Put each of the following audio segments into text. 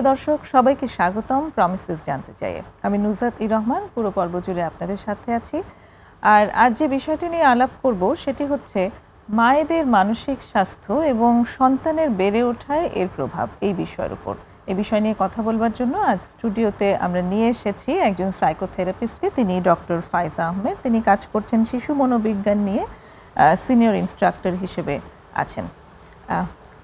প্রিয় দর্শক সবাইকে স্বাগতম প্রমিসেস জানতে চাই। আমি নুজাত রহমান পুরো পর্ব জুড়ে আপনাদের সাথে আছি। আর আজ যে বিষয়টি নিয়ে আলাপ করব সেটি হচ্ছে মায়েদের মানসিক স্বাস্থ্য এবং সন্তানের বেড়ে ওঠায় এর প্রভাব, এই বিষয়ের উপর। এই বিষয় নিয়ে কথা বলবার জন্য আজ স্টুডিওতে আমরা নিয়ে এসেছি একজন সাইকোথেরাপিস্টকে। তিনি ডক্টর ফাইজা আহমেদ। তিনি কাজ করছেন শিশু মনোবিজ্ঞান নিয়ে, সিনিয়র ইনস্ট্রাক্টর হিসেবে আছেন।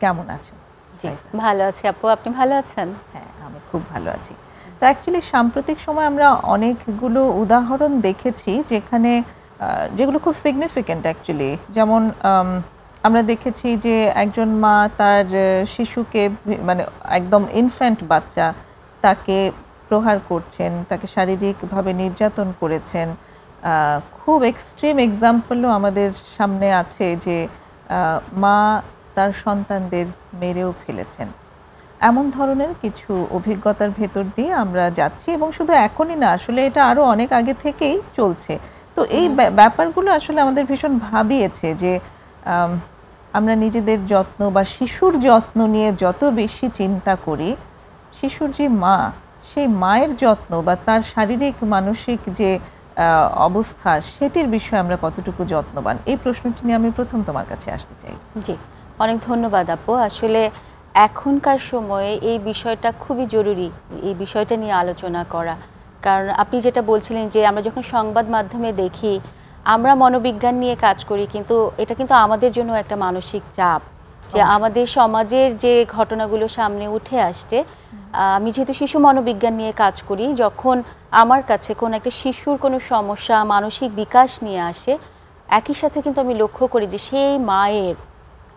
কেমন আছেন? জি, ভালো আছি আপু, আপনি ভালো আছেন? হ্যাঁ, আমি খুব ভালো আছি। তো অ্যাকচুয়ালি সাম্প্রতিক সময় আমরা অনেকগুলো উদাহরণ দেখেছি যেগুলো খুব সিগনিফিক্যান্ট অ্যাকচুয়ালি। যেমন আমরা দেখেছি যে একজন মা তার শিশুকে, মানে একদম ইনফ্যান্ট বাচ্চা, তাকে প্রহার করছেন, তাকে শারীরিকভাবে নির্যাতন করেছেন। খুব এক্সট্রিম এক্সাম্পলও আমাদের সামনে আছে যে মা তার সন্তানদের মেরেও ফেলেছেন। এমন ধরনের কিছু অভিজ্ঞতার ভেতর দিয়ে আমরা যাচ্ছি, এবং শুধু এখনই না, আসলে এটা আরও অনেক আগে থেকেই চলছে। তো এই ব্যাপারগুলো আসলে আমাদের ভীষণ ভাবিয়েছে যে আমরা নিজেদের যত্ন বা শিশুর যত্ন নিয়ে যত বেশি চিন্তা করি, শিশুর যে মা, সেই মায়ের যত্ন বা তার শারীরিক মানসিক যে অবস্থা, সেটির বিষয়ে আমরা কতটুকু যত্নবান, এই প্রশ্নটি নিয়ে আমি প্রথম তোমার কাছে আসতে চাই। জি, অনেক ধন্যবাদ আপু। আসলে এখনকার সময়ে এই বিষয়টা খুবই জরুরি, এই বিষয়টা নিয়ে আলোচনা করা। কারণ আপনি যেটা বলছিলেন যে আমরা যখন সংবাদ মাধ্যমে দেখি, আমরা মনোবিজ্ঞান নিয়ে কাজ করি, কিন্তু এটা কিন্তু আমাদের জন্য একটা মানসিক চাপ যে আমাদের সমাজের যে ঘটনাগুলো সামনে উঠে আসছে। আমি যেহেতু শিশু মনোবিজ্ঞান নিয়ে কাজ করি, যখন আমার কাছে কোনো একটা শিশুর কোনো সমস্যা, মানসিক বিকাশ নিয়ে আসে, একই সাথে কিন্তু আমি লক্ষ্য করি যে সেই মায়ের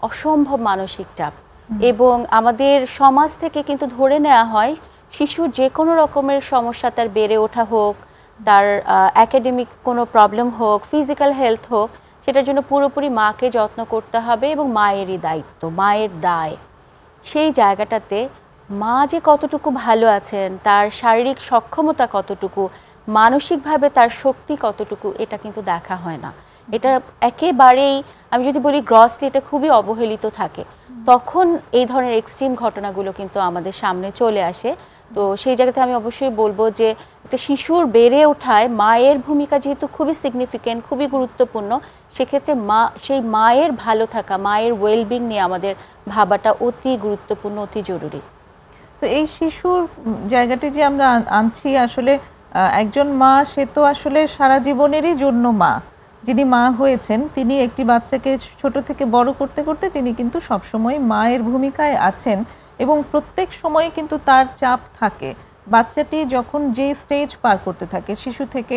অসম্ভব মানসিক চাপ, এবং আমাদের সমাজ থেকে কিন্তু ধরে নেওয়া হয় শিশুর যে কোনো রকমের সমস্যা, তার বেড়ে ওঠা হোক, তার একাডেমিক কোনো প্রবলেম হোক, ফিজিক্যাল হেলথ হোক, সেটার জন্য পুরোপুরি মাকে যত্ন করতে হবে এবং মায়েরই দায়িত্ব, মায়ের দায়। সেই জায়গাটাতে মা যে কতটুকু ভালো আছেন, তার শারীরিক সক্ষমতা কতটুকু, মানসিকভাবে তার শক্তি কতটুকু, এটা কিন্তু দেখা হয় না। এটা একেবারেই, আমি যদি বলি গ্রসলি, এটা খুবই অবহেলিত থাকে। তখন এই ধরনের এক্সট্রিম ঘটনাগুলো কিন্তু আমাদের সামনে চলে আসে। তো সেই জায়গাতে আমি অবশ্যই বলবো যে একটা শিশুর বেড়ে ওঠায় মায়ের ভূমিকা যেহেতু খুবই সিগনিফিক্যান্ট, খুবই গুরুত্বপূর্ণ, সেক্ষেত্রে সেই মায়ের ভালো থাকা, মায়ের ওয়েলবিং নিয়ে আমাদের ভাবাটা অতি গুরুত্বপূর্ণ, অতি জরুরি। তো এই শিশুর জায়গাটি যে আমরা আনছি, আসলে একজন মা, সে তো আসলে সারা জীবনেরই জন্য মা। যিনি মা হয়েছেন, তিনি একটি বাচ্চাকে ছোট থেকে বড় করতে করতে তিনি কিন্তু সবসময় মায়ের ভূমিকায় আছেন, এবং প্রত্যেক সময় কিন্তু তার চাপ থাকে। বাচ্চাটি যখন যে স্টেজ পার করতে থাকে, শিশু থেকে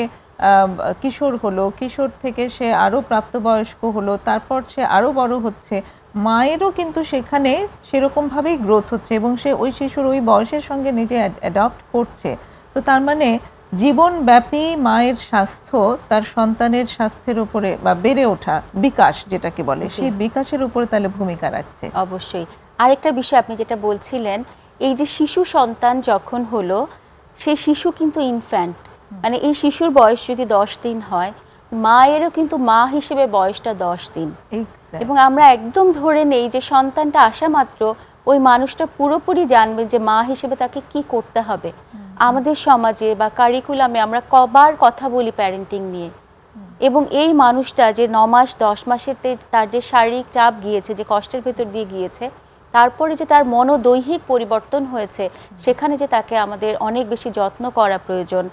কিশোর হলো, কিশোর থেকে সে আরও প্রাপ্তবয়স্ক হলো, তারপর সে আরও বড় হচ্ছে, মায়েরও কিন্তু সেখানে সেরকমভাবেই গ্রোথ হচ্ছে, এবং সে ওই শিশুর ওই বয়সের সঙ্গে নিজে অ্যাডপ্ট করছে। তো তার মানে জীবনব্যাপী মায়ের স্বাস্থ্য তার সন্তানের স্বাস্থ্যের উপরে, বা বেড়ে ওঠা বিকাশ যেটাকে বলে, সেই বিকাশের উপরে তাহলে ভূমিকা রাখছে। অবশ্যই। আরেকটা বিষয় আপনি যেটা বলছিলেন, এই যে শিশু সন্তান যখন হলো, সেই শিশু কিন্তু ইনফ্যান্ট, মানে এই শিশুর বয়স যদি 10 দিন হয়, মায়েরও কিন্তু মা হিসেবে বয়সটা 10 দিন। এবং আমরা একদম ধরে নেই যে সন্তানটা আসা মাত্র ওই মানুষটা পুরোপুরি জানবে যে মা হিসেবে তাকে কি করতে হবে। আমাদের সমাজে বা কারিকুলামে আমরা কবার কথা বলি প্যারেন্টিং নিয়ে, এবং এই মানুষটা যে 9 মাস 10 মাসের তার যে শারীরিক চাপ গিয়েছে, যে কষ্টের ভেতর দিয়ে গিয়েছে, তারপরে যে তার মনোদৈহিক পরিবর্তন হয়েছে, সেখানে যে তাকে আমাদের অনেক বেশি যত্ন করা প্রয়োজন,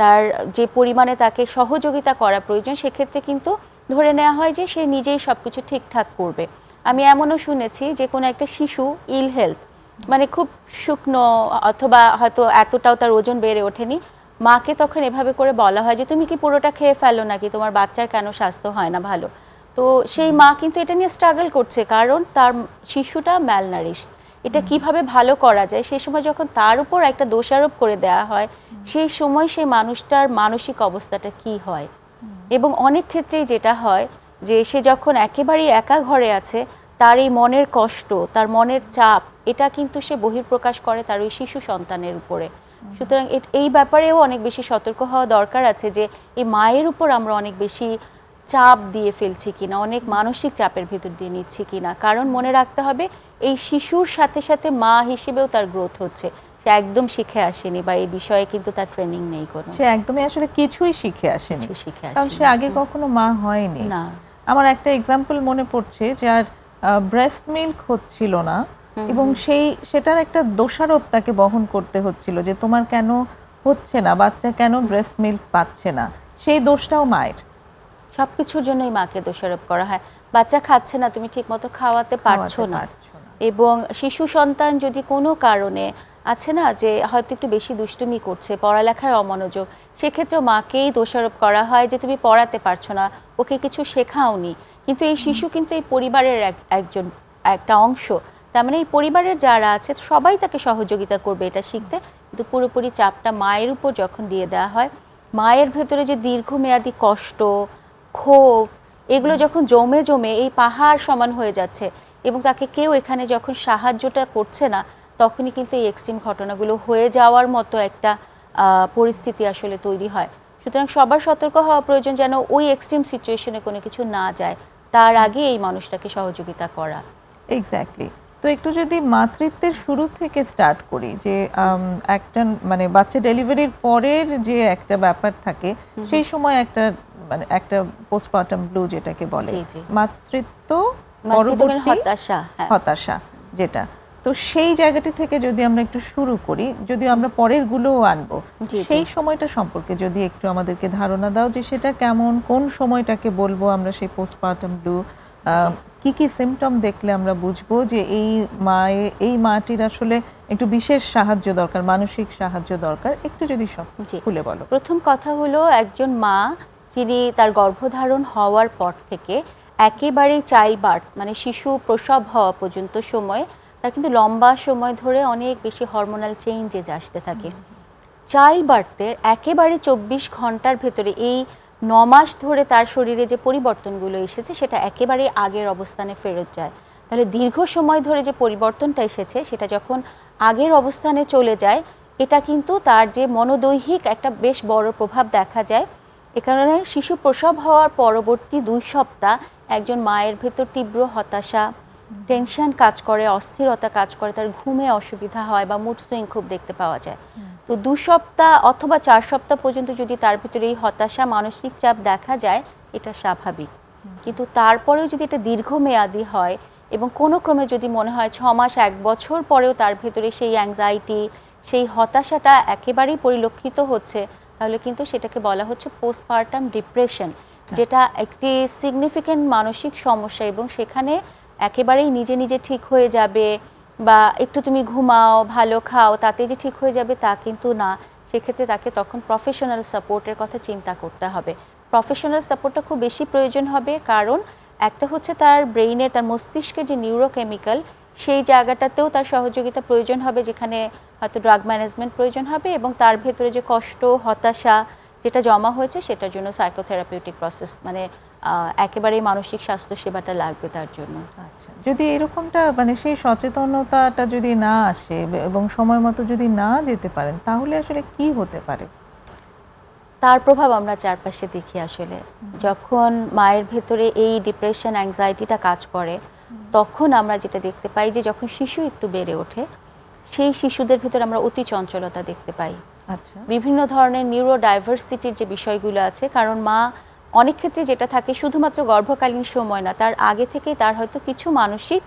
তার যে পরিমাণে তাকে সহযোগিতা করা প্রয়োজন, সেক্ষেত্রে কিন্তু ধরে নেওয়া হয় যে সে নিজেই সব কিছু ঠিকঠাক করবে। আমি এমনও শুনেছি যে কোনো একটা শিশু ইল হেলথ, মানে খুব শুকনো, অথবা হয়তো এতটাও তার ওজন বেড়ে ওঠেনি, মাকে তখন এভাবে করে বলা হয় যে তুমি কি পুরোটা খেয়ে ফেলো নাকি, তোমার বাচ্চার কেন স্বাস্থ্য হয় না ভালো। তো সেই মা কিন্তু এটা নিয়ে স্ট্রাগল করছে, কারণ তার শিশুটা ম্যালনারিশ। এটা কিভাবে ভালো করা যায়, সেই সময় যখন তার উপর একটা দোষারোপ করে দেওয়া হয়, সেই সময় সেই মানুষটার মানসিক অবস্থাটা কি হয়। এবং অনেক ক্ষেত্রেই যেটা হয় যে সে যখন একেবারেই একা ঘরে আছে, তার এই মনের কষ্ট, তার মনের চাপ, এটা কিন্তু সে বহিঃপ্রকাশ করে তার ওই শিশু সন্তানের উপরে। সুতরাং এই ব্যাপারেও অনেক বেশি সতর্ক হওয়া দরকার আছে যে এই মায়ের উপর আমরা অনেক বেশি চাপ দিয়ে ফেলছি কিনা, অনেক মানসিক চাপের ভিতর দিয়ে নিচ্ছি কিনা। কারণ মনে রাখতে হবে, এই শিশুর সাথে সাথে মা হিসেবেও তার গ্রোথ হচ্ছে, সে সে একদম শিখে আসেনি বা এই বিষয়ে কিন্তু তার ট্রেনিং নেই কোনো, সে একদমই আসলে কিছুই শিখে আসেনি, কারণ সে আগে কখনো মা হয়নি। না, আমার একটা এক্সাম্পল মনে পড়ছে, যার ব্রেস্ট মিল্ক হচ্ছিল না এবং সেটার একটা দোষারোপ তাকে বহন করতে হচ্ছিল যে তোমার কেন হচ্ছে না, বাচ্চা কেন ব্রেস্ট মিল্ক পাচ্ছে না, সেই দোষটাও মায়ের। সবকিছুর জন্যই মাকে দোষারোপ করা হয়, বাচ্চা খাচ্ছে না, তুমি ঠিকমতো খাওয়াতে পারছো না। এবং শিশু সন্তান যদি কোনো কারণে আছে না যে হয়তো একটু বেশি দুষ্টুমি করছে, পড়ালেখায় অমনোযোগ, সেক্ষেত্রেও মাকেই দোষারোপ করা হয় যে তুমি পড়াতে পারছো না, ওকে কিছু শেখাওনি। কিন্তু এই শিশু কিন্তু এই পরিবারের একটা অংশ, তার মানে এই পরিবারের যারা আছে সবাই তাকে সহযোগিতা করবে এটা শিখতে, কিন্তু পুরোপুরি চাপটা মায়ের উপর যখন দিয়ে দেওয়া হয়, মায়ের ভেতরে যে দীর্ঘমেয়াদী কষ্ট, ক্ষোভ, এগুলো যখন জমে জমে এই পাহাড় সমান হয়ে যাচ্ছে এবং তাকে কেউ এখানে যখন সাহায্যটা করছে না, তখনই কিন্তু এই এক্সট্রিম ঘটনাগুলো হয়ে যাওয়ার মতো একটা পরিস্থিতি আসলে তৈরি হয়। সুতরাং সবার সতর্ক হওয়া প্রয়োজন যেন ওই এক্সট্রিম সিচুয়েশনে কোনো কিছু না যায়, তার আগে এই মানুষটাকে সহযোগিতা করা। এক্স্যাক্টলি। তো একটু যদি মাতৃত্বের শুরু থেকে স্টার্ট করি, যে একটা মানে বাচ্চা ডেলিভারির পরের যে একটা ব্যাপার থাকে, সেই সময় একটা মানে একটা পোস্টপার্টাম ব্লু যেটাকে বলে, মাতৃত্ব পরবর্তী হতাশা যেটা, তো সেই জায়গাটি থেকে যদি আমরা একটু শুরু করি, যদি আমরা পরের গুলোও আনবো, সেই সময়টা সম্পর্কে যদি একটু আমাদেরকে ধারণা দাও যে সেটা কেমন, কোন সময়টাকে বলবো আমরা সেই পোস্টপার্টাম ব্লু, কি কি সিমটম দেখলে আমরা বুঝবো যে এই মাটির আসলে একটু বিশেষ সাহায্য দরকার, মানসিক সাহায্য দরকার, একটু যদি সব খুলে বলো। প্রথম কথা হলো, একজন মা যিনি তার গর্ভধারণ হওয়ার পর থেকে একেবারেই চাইল্ড বার্থ মানে শিশু প্রসব হওয়া পর্যন্ত সময়, তার কিন্তু লম্বা সময় ধরে অনেক বেশি হরমোনাল চেঞ্জেস আসতে থাকে। চাইল্ড বার্থের একেবারে 24 ঘন্টার ভেতরে এই 9 মাস ধরে তার শরীরে যে পরিবর্তনগুলো এসেছে সেটা একেবারে আগের অবস্থানে ফেরত যায়। তাহলে দীর্ঘ সময় ধরে যে পরিবর্তনটা এসেছে সেটা যখন আগের অবস্থানে চলে যায়, এটা কিন্তু তার যে মনোদৈহিক একটা বেশ বড় প্রভাব দেখা যায়। এ কারণে শিশু প্রসব হওয়ার পরবর্তী 2 সপ্তাহ একজন মায়ের ভেতর তীব্র হতাশা, টেনশন কাজ করে, অস্থিরতা কাজ করে, তার ঘুমে অসুবিধা হয় বা মুড সুইং খুব দেখতে পাওয়া যায়। তো 2 সপ্তাহ অথবা 4 সপ্তাহ পর্যন্ত যদি তার ভিতরে এই হতাশা, মানসিক চাপ দেখা যায়, এটা স্বাভাবিক। কিন্তু তারপরেও যদি এটা দীর্ঘমেয়াদী হয় এবং কোনো ক্রমে যদি মনে হয় 6 মাস 1 বছর পরেও তার ভিতরে সেই অ্যাংজাইটি, সেই হতাশাটা একেবারেই পরিলক্ষিত হচ্ছে, তাহলে কিন্তু সেটাকে বলা হচ্ছে পোস্টপার্টাম ডিপ্রেশন, যেটা একটি সিগনিফিক্যান্ট মানসিক সমস্যা। এবং সেখানে একেবারেই নিজে নিজে ঠিক হয়ে যাবে বা একটু তুমি ঘুমাও, ভালো খাও, তাতে যে ঠিক হয়ে যাবে তা কিন্তু না। সেক্ষেত্রে তাকে তখন প্রফেশনাল সাপোর্টের কথা চিন্তা করতে হবে। প্রফেশনাল সাপোর্টটা খুব বেশি প্রয়োজন হবে, কারণ একটা হচ্ছে তার ব্রেইনে, তার মস্তিষ্কের যে নিউরোকেমিক্যাল, সেই জায়গাটাতেও তার সহযোগিতা প্রয়োজন হবে, যেখানে হয়তো ড্রাগ ম্যানেজমেন্ট প্রয়োজন হবে, এবং তার ভেতরে যে কষ্ট, হতাশা যেটা জমা হয়েছে সেটার জন্য সাইকোথেরাপিউটিক প্রসেস মানে একেবারেই মানসিক স্বাস্থ্য সেবাটা লাগবে তার জন্য। আচ্ছা, যদি এরকমটা মানে সেই সচেতনতাটা যদি না আসে এবং সময় মতো যদি না যেতে পারেন, তাহলে আসলে কি হতে পারে? তার প্রভাব আমরা চারপাশে দেখি আসলে। যখন মায়ের ভেতরে এই ডিপ্রেশন, অ্যাংজাইটিটা কাজ করে, তখন আমরা যেটা দেখতে পাই যে যখন শিশু একটু বেড়ে ওঠে, সেই শিশুদের ভেতরে আমরা অতি চঞ্চলতা দেখতে পাই। আচ্ছা, বিভিন্ন ধরনের নিউরো ডাইভার্সিটির যে বিষয়গুলো আছে, কারণ মা অনেক ক্ষেত্রে যেটা থাকে শুধুমাত্র গর্ভকালীন সময় না, তার আগে থেকেই তার হয়তো কিছু মানসিক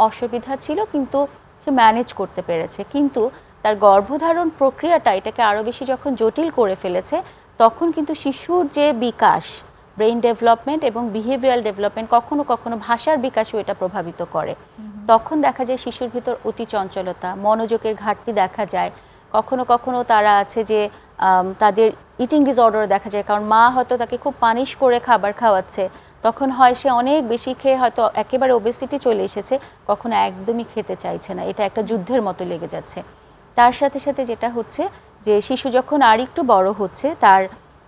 অসুবিধা ছিল, কিন্তু সে ম্যানেজ করতে পেরেছে। কিন্তু তার গর্ভধারণ প্রক্রিয়াটা এটাকে আরও বেশি যখন জটিল করে ফেলেছে, তখন কিন্তু শিশুর যে বিকাশ, ব্রেইন ডেভেলপমেন্ট এবং বিহেভিয়ারাল ডেভেলপমেন্ট, কখনো কখনো ভাষার বিকাশও এটা প্রভাবিত করে। তখন দেখা যায় শিশুর ভিতর অতি চঞ্চলতা, মনোযোগের ঘাটতি দেখা যায়। কখনো কখনো তারা আছে যে তাদের ইটিং ডিসঅর্ডার দেখা যায়, কারণ মা হয়তো তাকে খুব পানিশ করে খাবার খাওয়াচ্ছে, তখন হয় সে অনেক বেশি খেয়ে হয়তো একেবারে ওবেসিটি চলে এসেছে, কখনো একদমই খেতে চাইছে না, এটা একটা যুদ্ধের মতো লেগে যাচ্ছে। তার সাথে সাথে যেটা হচ্ছে যে শিশু যখন আর একটু বড় হচ্ছে, তার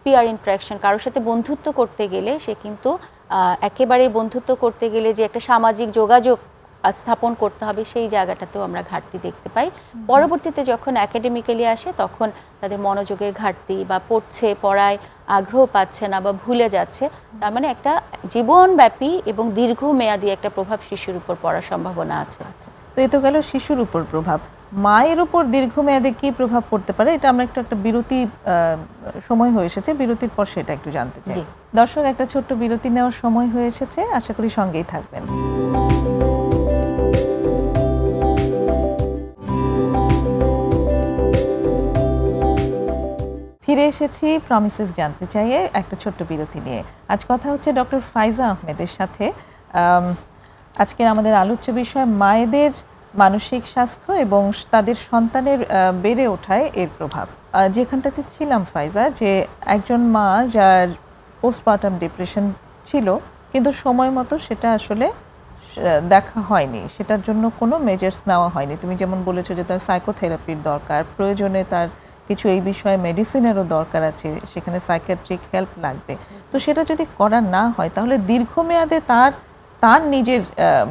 পিয়ার ইন্টারাকশন, কারোর সাথে বন্ধুত্ব করতে গেলে সে কিন্তু একেবারে বন্ধুত্ব করতে গেলে যে একটা সামাজিক যোগাযোগ স্থাপন করতে হবে, সেই জায়গাটাতেও আমরা ঘাটতি দেখতে পাই। পরবর্তীতে যখন একাডেমিক্যালি আসে, তখন তাদের মনোযোগের ঘাটতি বা পড়ায় আগ্রহ পাচ্ছে না বা ভুলে যাচ্ছে, তার মানে একটা জীবনব্যাপী এবং দীর্ঘমেয়াদী একটা প্রভাব শিশুর উপর পড়ার সম্ভাবনা আছে। তো এ তো গেল শিশুর উপর প্রভাব। মায়ের উপর দীর্ঘমেয়াদে কি প্রভাব পড়তে পারে, এটা আমরা একটা বিরতি সময় হয়ে এসেছে, বিরতির পর সেটা একটু জানতে চাই। দর্শক, একটা ছোট্ট বিরতি নেওয়ার সময় হয়ে এসেছে, আশা করি সঙ্গেই থাকবেন। ফিরে এসেছি প্রমিসেস জানতে চাইয়ে একটা ছোট্ট বিরতি নিয়ে। আজ কথা হচ্ছে ডক্টর ফাইজা আহমেদের সাথে। আজকের আমাদের আলোচ্য বিষয় মায়েদের মানসিক স্বাস্থ্য এবং তাদের সন্তানের বেড়ে ওঠায় এর প্রভাব। যেখানটাতে ছিলাম ফাইজা, যে একজন মা যার পোস্টপার্টাম ডিপ্রেশন ছিল, কিন্তু সময় মতো সেটা আসলে দেখা হয়নি, সেটার জন্য কোনো মেজার্স নেওয়া হয়নি। তুমি যেমন বলেছো যে তার সাইকোথেরাপির দরকার, প্রয়োজনে তার কিছু এই বিষয়ে মেডিসিনেরও দরকার আছে, সেখানে সাইকিয়াট্রিক হেল্প লাগবে। তো সেটা যদি করা না হয় তাহলে দীর্ঘমেয়াদে তার নিজের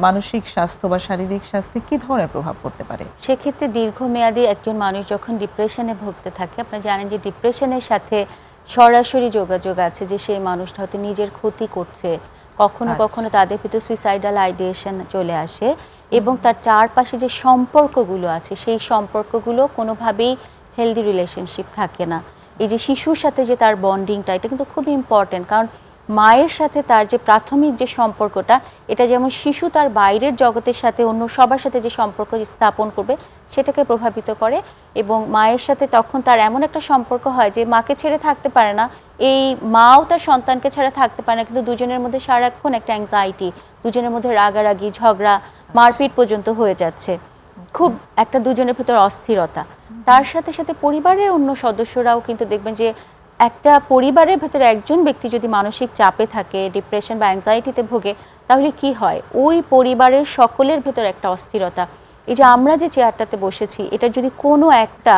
মানসিক স্বাস্থ্য বা শারীরিক স্বাস্থ্যে কী ধরনের প্রভাব পড়তে পারে? সেক্ষেত্রে দীর্ঘমেয়াদী একজন মানুষ যখন ডিপ্রেশনে ভুগতে থাকে, আপনারা জানেন যে ডিপ্রেশনের সাথে সরাসরি যোগাযোগ আছে যে সেই মানুষটা হয়তো নিজের ক্ষতি করছে, কখনো কখনো তাদের ভিতরে সুইসাইডাল আইডিয়েশন চলে আসে, এবং তার চারপাশে যে সম্পর্কগুলো আছে সেই সম্পর্কগুলো কোনোভাবেই হেলদি রিলেশনশিপ থাকে না। এই যে শিশুর সাথে যে তার বন্ডিংটা, এটা কিন্তু খুব ইম্পর্টেন্ট, কারণ মায়ের সাথে তার যে প্রাথমিক যে সম্পর্কটা, এটা যেমন শিশু তার বাইরের জগতের সাথে অন্য সবার সাথে যে সম্পর্ক স্থাপন করবে সেটাকে প্রভাবিত করে, এবং মায়ের সাথে তখন তার এমন একটা সম্পর্ক হয় যে মাকে ছেড়ে থাকতে পারে না, এই মাও তার সন্তানকে ছাড়া থাকতে পারে না, কিন্তু দুজনের মধ্যে সারাক্ষণ একটা অ্যাংজাইটি, দুজনের মধ্যে রাগারাগি, ঝগড়া, মারপিট পর্যন্ত হয়ে যাচ্ছে, খুব একটা দুজনের ভিতর অস্থিরতা। তার সাথে সাথে পরিবারের অন্য সদস্যরাও কিন্তু দেখবেন যে একটা পরিবারের ভেতরে একজন ব্যক্তি যদি মানসিক চাপে থাকে, ডিপ্রেশন বা অ্যাংজাইটিতে ভোগে, তাহলে কি হয়, ওই পরিবারের সকলের ভেতর একটা অস্থিরতা। এই যে আমরা যে চেয়ারটাতে বসেছি, এটা যদি কোনো একটা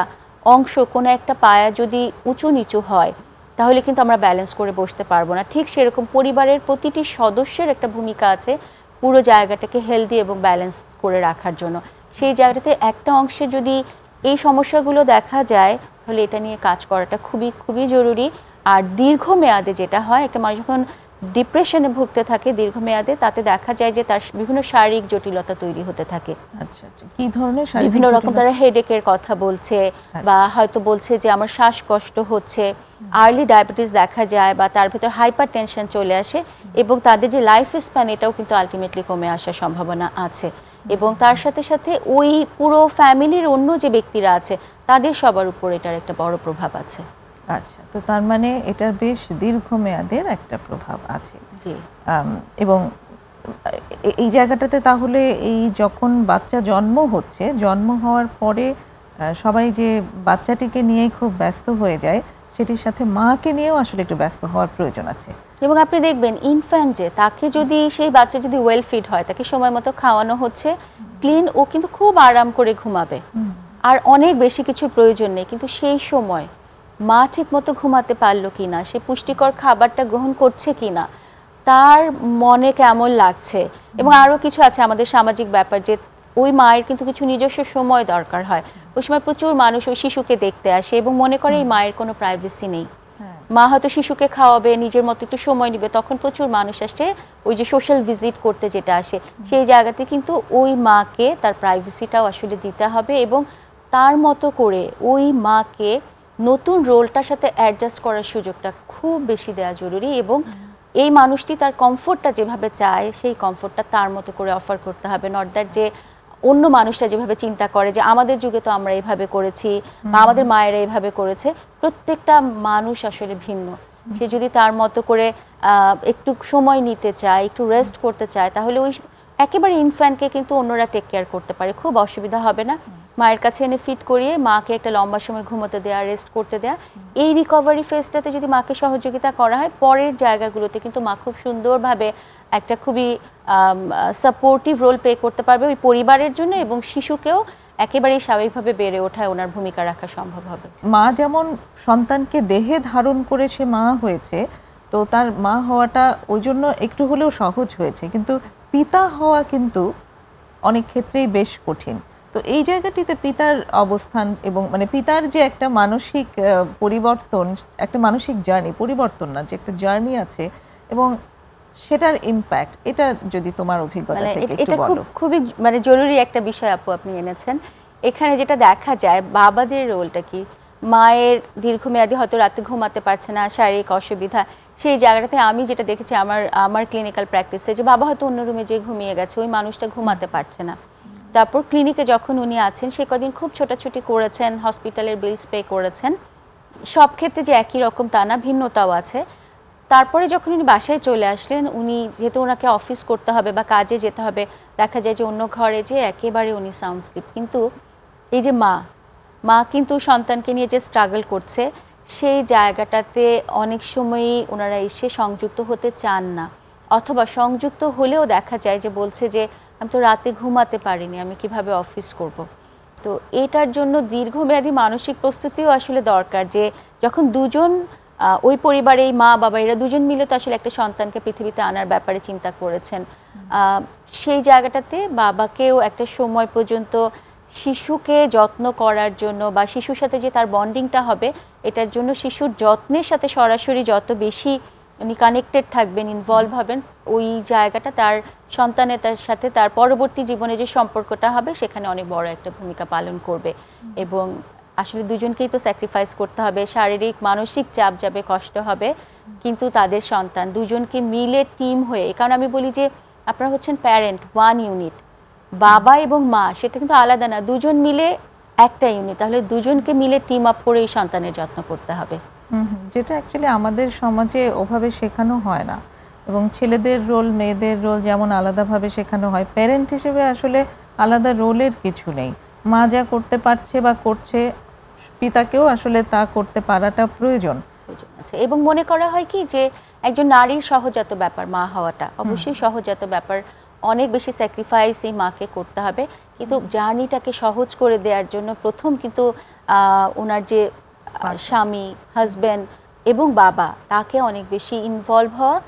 অংশ, কোনো একটা পায়া যদি উঁচু নিচু হয়, তাহলে কিন্তু আমরা ব্যালেন্স করে বসতে পারবো না। ঠিক সেরকম পরিবারের প্রতিটি সদস্যের একটা ভূমিকা আছে পুরো জায়গাটাকে হেলদি এবং ব্যালেন্স করে রাখার জন্য। সেই জায়গাটাতে একটা অংশে যদি এই সমস্যাগুলো দেখা যায়, তাহলে এটা নিয়ে কাজ করাটা খুবই খুবই জরুরি। আর দীর্ঘমেয়াদে যেটা হয়, একটা মানুষ যখন ডিপ্রেশনে ভুগতে থাকে দীর্ঘমেয়াদে, তাতে দেখা যায় যে তার বিভিন্ন শারীরিক জটিলতা তৈরি হতে থাকে। আচ্ছা আচ্ছা, কি ধরনের? বিভিন্ন রকম তারা হেডেকের কথা বলছে, বা হয়তো বলছে যে আমার শ্বাসকষ্ট হচ্ছে, আর্লি ডায়াবেটিস দেখা যায়, বা তার ভিতর হাইপার টেনশন চলে আসে, এবং তাদের যে লাইফ স্প্যান এটাও কিন্তু আলটিমেটলি কমে আসার সম্ভাবনা আছে। এবং তার সাথে সাথে ওই পুরো ফ্যামিলির অন্য যে ব্যক্তিরা আছে তাদের সবার উপর এটার একটা বড় প্রভাব আছে। আচ্ছা, তো তার মানে এটার বেশ দীর্ঘমেয়াদের একটা প্রভাব আছে। জি। এবং এই জায়গাটাতে তাহলে এই যখন বাচ্চা জন্ম হচ্ছে, জন্ম হওয়ার পরে সবাই যে বাচ্চাটিকে নিয়েই খুব ব্যস্ত হয়ে যায়, সেটির সাথে মাকে নিয়েও আসলে একটু ব্যস্ত হওয়ার প্রয়োজন আছে। এবং আপনি দেখবেন ইনফ্যান্ট যে তাকে যদি সেই বাচ্চা যদি ওয়েল ফিড হয়, তাকে সময় মতো খাওয়ানো হচ্ছে, ক্লিন, ও কিন্তু খুব আরাম করে ঘুমাবে, আর অনেক বেশি কিছু প্রয়োজন নেই। কিন্তু সেই সময় মা ঠিক মতো ঘুমাতে পারলো কিনা, সে পুষ্টিকর খাবারটা গ্রহণ করছে কিনা, তার মনে কেমন লাগছে, এবং আরও কিছু আছে আমাদের সামাজিক ব্যাপার, যে ওই মায়ের কিন্তু কিছু নিজস্ব সময় দরকার হয়। ওই সময় প্রচুর মানুষ ওই শিশুকে দেখতে আসে এবং মনে করে এই মায়ের কোনো প্রাইভেসি নেই। মা হয়তো শিশুকে খাওয়াবে, নিজের মতো একটু সময় নেবে, তখন প্রচুর মানুষ আসছে, ওই যে সোশ্যাল ভিজিট করতে যেটা আসে, সেই জায়গাতে কিন্তু ওই মাকে তার প্রাইভেসিটাও আসলে দিতে হবে, এবং তার মতো করে ওই মাকে নতুন রোলটার সাথে অ্যাডজাস্ট করার সুযোগটা খুব বেশি দেওয়া জরুরি। এবং এই মানুষটি তার কমফোর্টটা যেভাবে চায় সেই কমফোর্টটা তার মতো করে অফার করতে হবে। নট দ্যাট যে অন্য মানুষটা যেভাবে চিন্তা করে যে আমাদের যুগে তো আমরা এইভাবে করেছি বা আমাদের মায়েরা এইভাবে করেছে। প্রত্যেকটা মানুষ আসলে ভিন্ন। সে যদি তার মতো করে একটু সময় নিতে চায়, একটু রেস্ট করতে চায়, তাহলে ওই একেবারে ইনফ্যান্টকে কিন্তু অন্যরা টেক কেয়ার করতে পারে, খুব অসুবিধা হবে না। মায়ের কাছে এনে ফিট করিয়ে মাকে একটা লম্বা সময় ঘুমোতে দেওয়া, রেস্ট করতে দেওয়া, এই রিকভারি ফেজটাতে যদি মাকে সহযোগিতা করা হয়, পরের জায়গাগুলোতে কিন্তু মা খুব সুন্দরভাবে একটা খুবই সাপোর্টিভ রোল প্লে করতে পারবে ওই পরিবারের জন্য, এবং শিশুকেও একেবারেই স্বাভাবিকভাবে বেড়ে ওঠায় ওনার ভূমিকা রাখা সম্ভব হবে। মা যেমন সন্তানকে দেহে ধারণ করে সে মা হয়েছে, তো তার মা হওয়াটা ওই জন্য একটু হলেও সহজ হয়েছে, কিন্তু পিতা হওয়া কিন্তু অনেক ক্ষেত্রেই বেশ কঠিন। তো এই জায়গাটিতে পিতার অবস্থান এবং মানে পিতার যে একটা মানসিক পরিবর্তন, একটা মানসিক জার্নি, পরিবর্তন না, যে একটা জার্নি আছে, এবং সেটার ইম্প্যাক্ট, এটা যদি তোমার অভিজ্ঞতা থেকে একটু বলো। খুবই মানে জরুরি একটা বিষয় আপু আপনি এনেছেন। এখানে যেটা দেখা যায় বাবাদের রোলটা কি, মায়ের দীর্ঘমেয়াদী হয়তো রাতে ঘুমাতে পারছে না, শারীরিক অসুবিধা, সেই জায়গাটাতে আমি যেটা দেখেছি আমার ক্লিনিক্যাল প্র্যাকটিসে, যে বাবা হয়তো অন্য রুমে যেয়ে ঘুমিয়ে গেছে, ওই মানুষটা ঘুমাতে পারছে না। তারপর ক্লিনিকে যখন উনি আছেন সে কদিন খুব ছোটাছুটি করেছেন, হসপিটালের বিলস পে করেছেন, সব ক্ষেত্রে যে একই রকম তা না, ভিন্নতাও আছে। তারপরে যখন উনি বাসায় চলে আসলেন, উনি যেহেতু ওনাকে অফিস করতে হবে বা কাজে যেতে হবে, দেখা যায় যে অন্য ঘরে যে একেবারে উনি সাউন্ড স্লিপ। কিন্তু এই যে মা কিন্তু সন্তানকে নিয়ে যে স্ট্রাগল করছে, সেই জায়গাটাতে অনেক সময়ই ওনারা এসে সংযুক্ত হতে চান না, অথবা সংযুক্ত হলেও দেখা যায় যে বলছে যে আমি তো রাতে ঘুমাতে পারিনি, আমি কিভাবে অফিস করব। তো এটার জন্য দীর্ঘমেয়াদী মানসিক প্রস্তুতিও আসলে দরকার, যে যখন দুজন ওই পরিবারে মা বাবা এরা দুজন মিলে তো আসলে একটা সন্তানকে পৃথিবীতে আনার ব্যাপারে চিন্তা করেছেন, সেই জায়গাটাতে বাবাকেও একটা সময় পর্যন্ত শিশুকে যত্ন করার জন্য বা শিশুর সাথে যে তার বন্ডিংটা হবে, এটার জন্য শিশুর যত্নের সাথে সরাসরি যত বেশি উনি কানেক্টেড থাকবেন, ইনভলভ হবেন, ওই জায়গাটা তার সন্তানের তার সাথে তার পরবর্তী জীবনে যে সম্পর্কটা হবে সেখানে অনেক বড় একটা ভূমিকা পালন করবে। এবং আসলে দুজনকেই তো স্যাক্রিফাইস করতে হবে, শারীরিক মানসিক চাপ যাবে, কষ্ট হবে, কিন্তু তাদের সন্তান দুজনকে মিলে টিম হয়ে, কারণ আমি বলি যে আপনারা হচ্ছেন প্যারেন্ট, ওয়ান ইউনিট, বাবা এবং মা সেটা কিন্তু আলাদা না, দুজন মিলে একটা ইউনিট, তাহলে দুজনকে মিলে টিম আপ করে এই সন্তানের যত্ন করতে হবে। যেটা অ্যাকচুয়ালি আমাদের সমাজে ওভাবে শেখানো হয় না, এবং ছেলেদের রোল মেয়েদের রোল যেমন আলাদাভাবে শেখানো হয়, প্যারেন্ট হিসেবে আসলে আলাদা রোলের কিছু নেই। মা যা করতে পারছে বা করছে, পিতাকেও আসলে তা করতে পারাটা প্রয়োজন আছে। এবং মনে করা হয় কি যে একজন নারীর সহজাত ব্যাপার মা হওয়াটা, অবশ্যই সহজাত ব্যাপার, অনেক বেশি স্যাক্রিফাইস এই মাকে করতে হবে, কিন্তু জার্নিটাকে সহজ করে দেওয়ার জন্য প্রথম কিন্তু ওনার যে স্বামী, হাজব্যান্ড এবং বাবা, তাকে অনেক বেশি ইনভলভ হওয়া,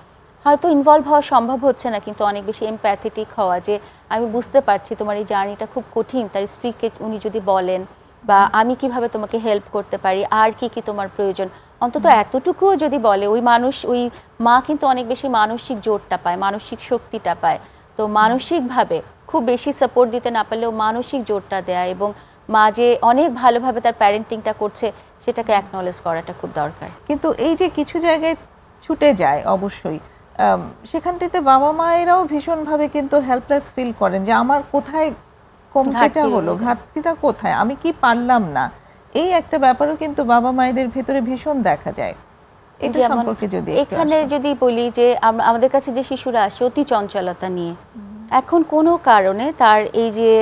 হয়তো ইনভলভ হওয়া সম্ভব হচ্ছে না, কিন্তু অনেক বেশি এমপ্যাথেটিক হওয়া, যে আমি বুঝতে পারছি তোমার এই জার্নিটা খুব কঠিন, তার স্ত্রীকে উনি যদি বলেন, বা আমি কিভাবে তোমাকে হেল্প করতে পারি, আর কি কি তোমার প্রয়োজন, অন্তত এতটুকুও যদি বলে, ওই মানুষ, ওই মা কিন্তু অনেক বেশি মানসিক জোরটা পায়, মানসিক শক্তিটা পায়। তো মানসিকভাবে খুব বেশি সাপোর্ট দিতে না পারলেও মানসিক জোরটা দেয়া, এবং মা যে অনেক ভালোভাবে তার প্যারেন্টিংটা করছে সেটাকে অ্যাকনলেজ করাটা খুব দরকার। কিন্তু এই যে কিছু জায়গায় ছুটে যায়, অবশ্যই সেখানটিতে বাবা মায়েরাও ভীষণভাবে কিন্তু হেল্পলেস ফিল করেন, যে আমার কোথায় কমতিটা হলো, ঘাটতিটা কোথায়, আমি কি পারলাম না, এই একটা ব্যাপারও কিন্তু বাবা মায়েদের ভেতরে ভীষণ দেখা যায়। এটা সম্পর্কে যদি এখানে যদি বলি যে আমাদের কাছে যে শিশুরা আসে অতি চঞ্চলতা নিয়ে, এখন কোনো কারণে তার এই যে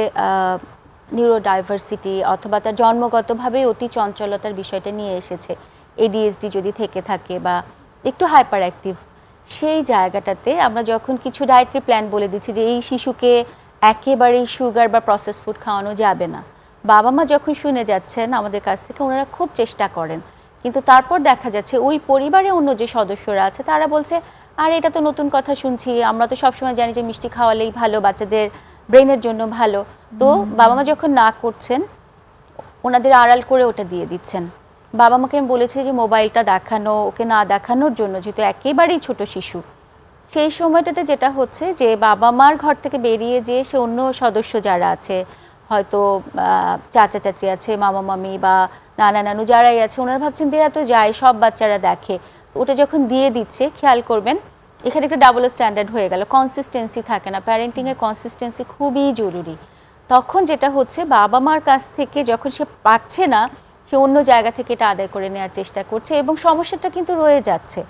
নিউরোডাইভার্সিটি অথবা তার জন্মগতভাবে অতি চঞ্চলতার বিষয়টা নিয়ে এসেছে, এডিএসডি যদি থেকে থাকে বা একটু হাইপার অ্যাক্টিভ, সেই জায়গাটাতে আমরা যখন কিছু ডায়েটারি প্ল্যান বলে দিচ্ছি যে এই শিশুকে একেবারেই সুগার বা প্রসেস ফুড খাওয়ানো যাবে না, বাবা মা যখন শুনে যাচ্ছেন আমাদের কাছ থেকে, ওনারা খুব চেষ্টা করেন, কিন্তু তারপর দেখা যাচ্ছে ওই পরিবারে অন্য যে সদস্যরা আছে তারা বলছে আর এটা তো নতুন কথা শুনছি, আমরা তো সবসময় জানি যে মিষ্টি খাওয়ালেই ভালো, বাচ্চাদের ব্রেনের জন্য ভালো। তো বাবা মা যখন না করছেন, ওনাদের আড়াল করে ওটা দিয়ে দিচ্ছেন। বাবা মাকে আমি বলেছি যে মোবাইলটা দেখানো, ওকে না দেখানোর জন্য, যেহেতু একেবারেই ছোট শিশু, সেই সময়টাতে যেটা হচ্ছে যে বাবা মার ঘর থেকে বেরিয়ে যেয়ে সে অন্য সদস্য যারা আছে, হয়তো চাচা চাচি আছে, মামা মামি বা নানা নানু যারাই আছে, ওনারা ভাবছেন দেয়া তো যায়, সব বাচ্চারা দেখে, ওটা যখন দিয়ে দিচ্ছে, খেয়াল করবেন এখানে একটা ডাবল স্ট্যান্ডার্ড হয়ে গেল, কনসিস্টেন্সি থাকে না, প্যারেন্টিংয়ের কনসিস্টেন্সি খুবই জরুরি। তখন যেটা হচ্ছে বাবা মার কাছ থেকে যখন সে পাচ্ছে না, সে অন্য জায়গা থেকে এটা আদায় করে নেওয়ার চেষ্টা করছে, এবং সমস্যাটা কিন্তু রয়ে যাচ্ছে,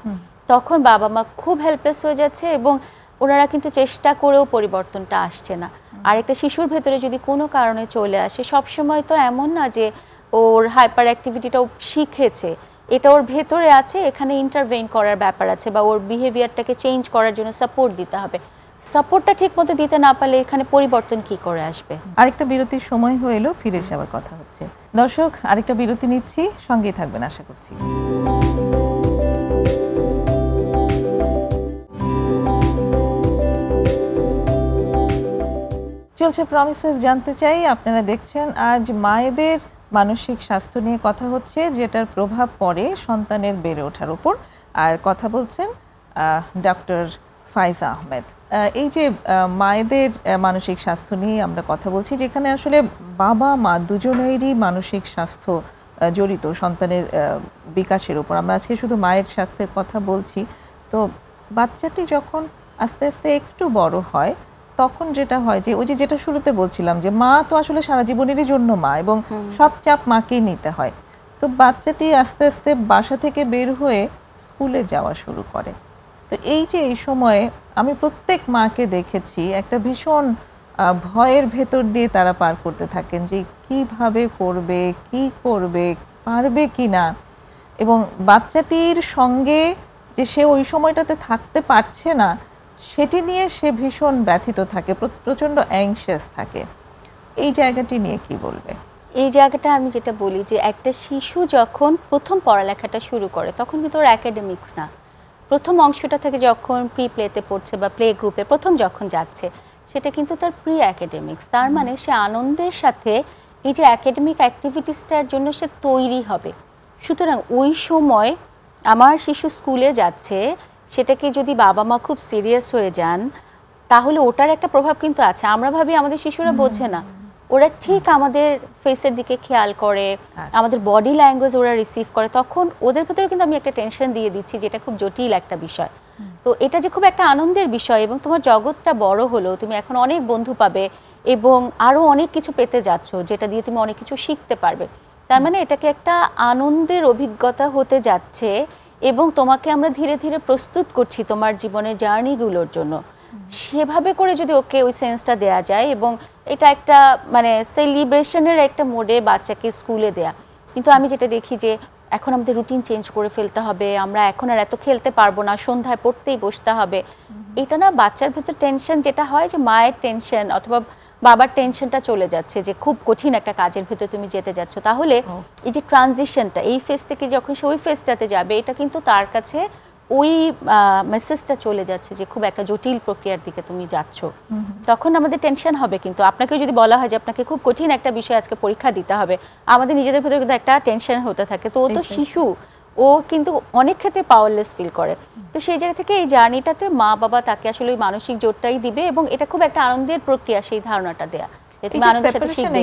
তখন বাবা মা খুব হেল্পলেস হয়ে যাচ্ছে, এবং ওনারা কিন্তু চেষ্টা করেও পরিবর্তনটা আসছে না। আর একটা শিশুর ভেতরে যদি কোনো কারণে চলে আসে, সবসময় তো এমন না যে ওর হাইপার অ্যাক্টিভিটিটাও শিখেছে, এটা ওর ভেতরে আছে, এখানে ইন্টারভেইন করার ব্যাপার আছে, বা ওর বিহেভিয়ারটাকে চেঞ্জ করার জন্য সাপোর্ট দিতে হবে। সাপোর্টটা ঠিক মতো দিতে না পারলে এখানে পরিবর্তন কি করে আসবে? আরেকটা বিরতির সময় হয়ে এলো, ফিরে এসে আবার কথা হচ্ছে। দর্শক, আরেকটা বিরতি নিচ্ছি, সঙ্গেই থাকবেন আশা করছি। চলছে প্রমিসেস জানতে চাই। আপনারা দেখছেন আজ মায়েদের মানসিক স্বাস্থ্য নিয়ে কথা হচ্ছে, যেটার প্রভাব পড়ে সন্তানের বেড়ে ওঠার উপর। আর কথা বলছেন ডক্টর ফাইজা আহমেদ। এই যে মায়েদের মানসিক স্বাস্থ্য নিয়ে আমরা কথা বলছি, যেখানে আসলে বাবা মা দুজনেরই মানসিক স্বাস্থ্য জড়িত সন্তানের বিকাশের উপর। আমরা আজকে শুধু মায়ের স্বাস্থ্যের কথা বলছি। তো বাচ্চাটি যখন আস্তে আস্তে একটু বড় হয়, তখন যেটা হয় যে ওই যে যেটা শুরুতে বলছিলাম যে মা তো আসলে সারা জীবনেরই জন্য মা, এবং সব চাপ মাকেই নিতে হয়। তো বাচ্চাটি আস্তে আস্তে বাসা থেকে বের হয়ে স্কুলে যাওয়া শুরু করে। তো এই যে এই সময়ে আমি প্রত্যেক মাকে দেখেছি একটা ভীষণ ভয়ের ভেতর দিয়ে তারা পার করতে থাকেন যে কিভাবে করবে, কি করবে, পারবে কি না, এবং বাচ্চাটির সঙ্গে যে সে ওই সময়টাতে থাকতে পারছে না সেটি নিয়ে সে ভীষণ ব্যথিত থাকে, প্রচণ্ড অ্যাংশিয়াস থাকে। এই জায়গাটি নিয়ে কি বলবে? এই জায়গাটা আমি যেটা বলি যে একটা শিশু যখন প্রথম পড়ালেখাটা শুরু করে তখন কিন্তু ওর একাডেমিক্স না, প্রথম অংশটা থেকে যখন প্রি প্লেতে পড়ছে বা প্লে গ্রুপে প্রথম যখন যাচ্ছে সেটা কিন্তু তার প্রি একাডেমিক্স। তার মানে সে আনন্দের সাথে এই যে একাডেমিক অ্যাক্টিভিটিসটার জন্য সে তৈরি হবে। সুতরাং ওই সময় আমার শিশু স্কুলে যাচ্ছে, সেটাকে যদি বাবা মা খুব সিরিয়াস হয়ে যান তাহলে ওটার একটা প্রভাব কিন্তু আছে। আমরা ভাবি আমাদের শিশুরা বোঝে না, ওরা ঠিক আমাদের ফেসের দিকে খেয়াল করে, আমাদের বডি ল্যাঙ্গুয়েজ ওরা রিসিভ করে, তখন ওদের ভেতরে কিন্তু আমি একটা টেনশন দিয়ে দিচ্ছি যেটা খুব জটিল একটা বিষয়। তো এটা যে খুব একটা আনন্দের বিষয় এবং তোমার জগৎটা বড় হলো, তুমি এখন অনেক বন্ধু পাবে এবং আরও অনেক কিছু পেতে যাচ্ছ যেটা দিয়ে তুমি অনেক কিছু শিখতে পারবে। তার মানে এটাকে একটা আনন্দের অভিজ্ঞতা হতে যাচ্ছে এবং তোমাকে আমরা ধীরে ধীরে প্রস্তুত করছি তোমার জীবনের জার্নিগুলোর জন্য। সেভাবে করে যদি ওকে ওই সেন্সটা দেয়া যায় এবং এটা একটা মানে সেলিব্রেশনের একটা মোডে বাচ্চাকে স্কুলে দেয়া। কিন্তু আমি যেটা দেখি যে এখন আমাদের রুটিন চেঞ্জ করে ফেলতে হবে, আমরা এখন আর এত খেলতে পারবো না, সন্ধ্যায় পড়তেই বসতে হবে, এটা না বাচ্চার ভেতর টেনশন যেটা হয় যে মায়ের টেনশন অথবা বাবার টেনশনটা চলে যাচ্ছে যে খুব কঠিন একটা কাজের ভেতর তুমি যেতে যাচ্ছ। তাহলে এই যে ট্রানজিশনটা এই ফেজ থেকে যখন সে ওই ফেজটাতে যাবে, এটা কিন্তু তার কাছে ওই মেসেজটা চলে যাচ্ছে যে খুব একটা জটিল প্রক্রিয়ার দিকে তুমি যাচ্ছ। তখন আমাদের টেনশন হবে। কিন্তু আপনাকে যদি বলা হয় যে আপনাকে খুব কঠিন একটা বিষয় আজকে পরীক্ষা দিতে হবে, আমাদের নিজেদের ভেতরে কিন্তু একটা টেনশন হতে থাকে। তো ও তো শিশু, ও কিন্তু অনেক ক্ষেত্রে পাওয়ারলেস ফিল করে। তো সেই জায়গা থেকে এই জার্নিটাতে মা বাবা তাকে আসলে ওই মানসিক জোরটাই দিবে এবং এটা খুব একটা আনন্দের প্রক্রিয়া, সেই ধারণাটা দেয়া যে তুমি আনন্দের সাথে শিখবে।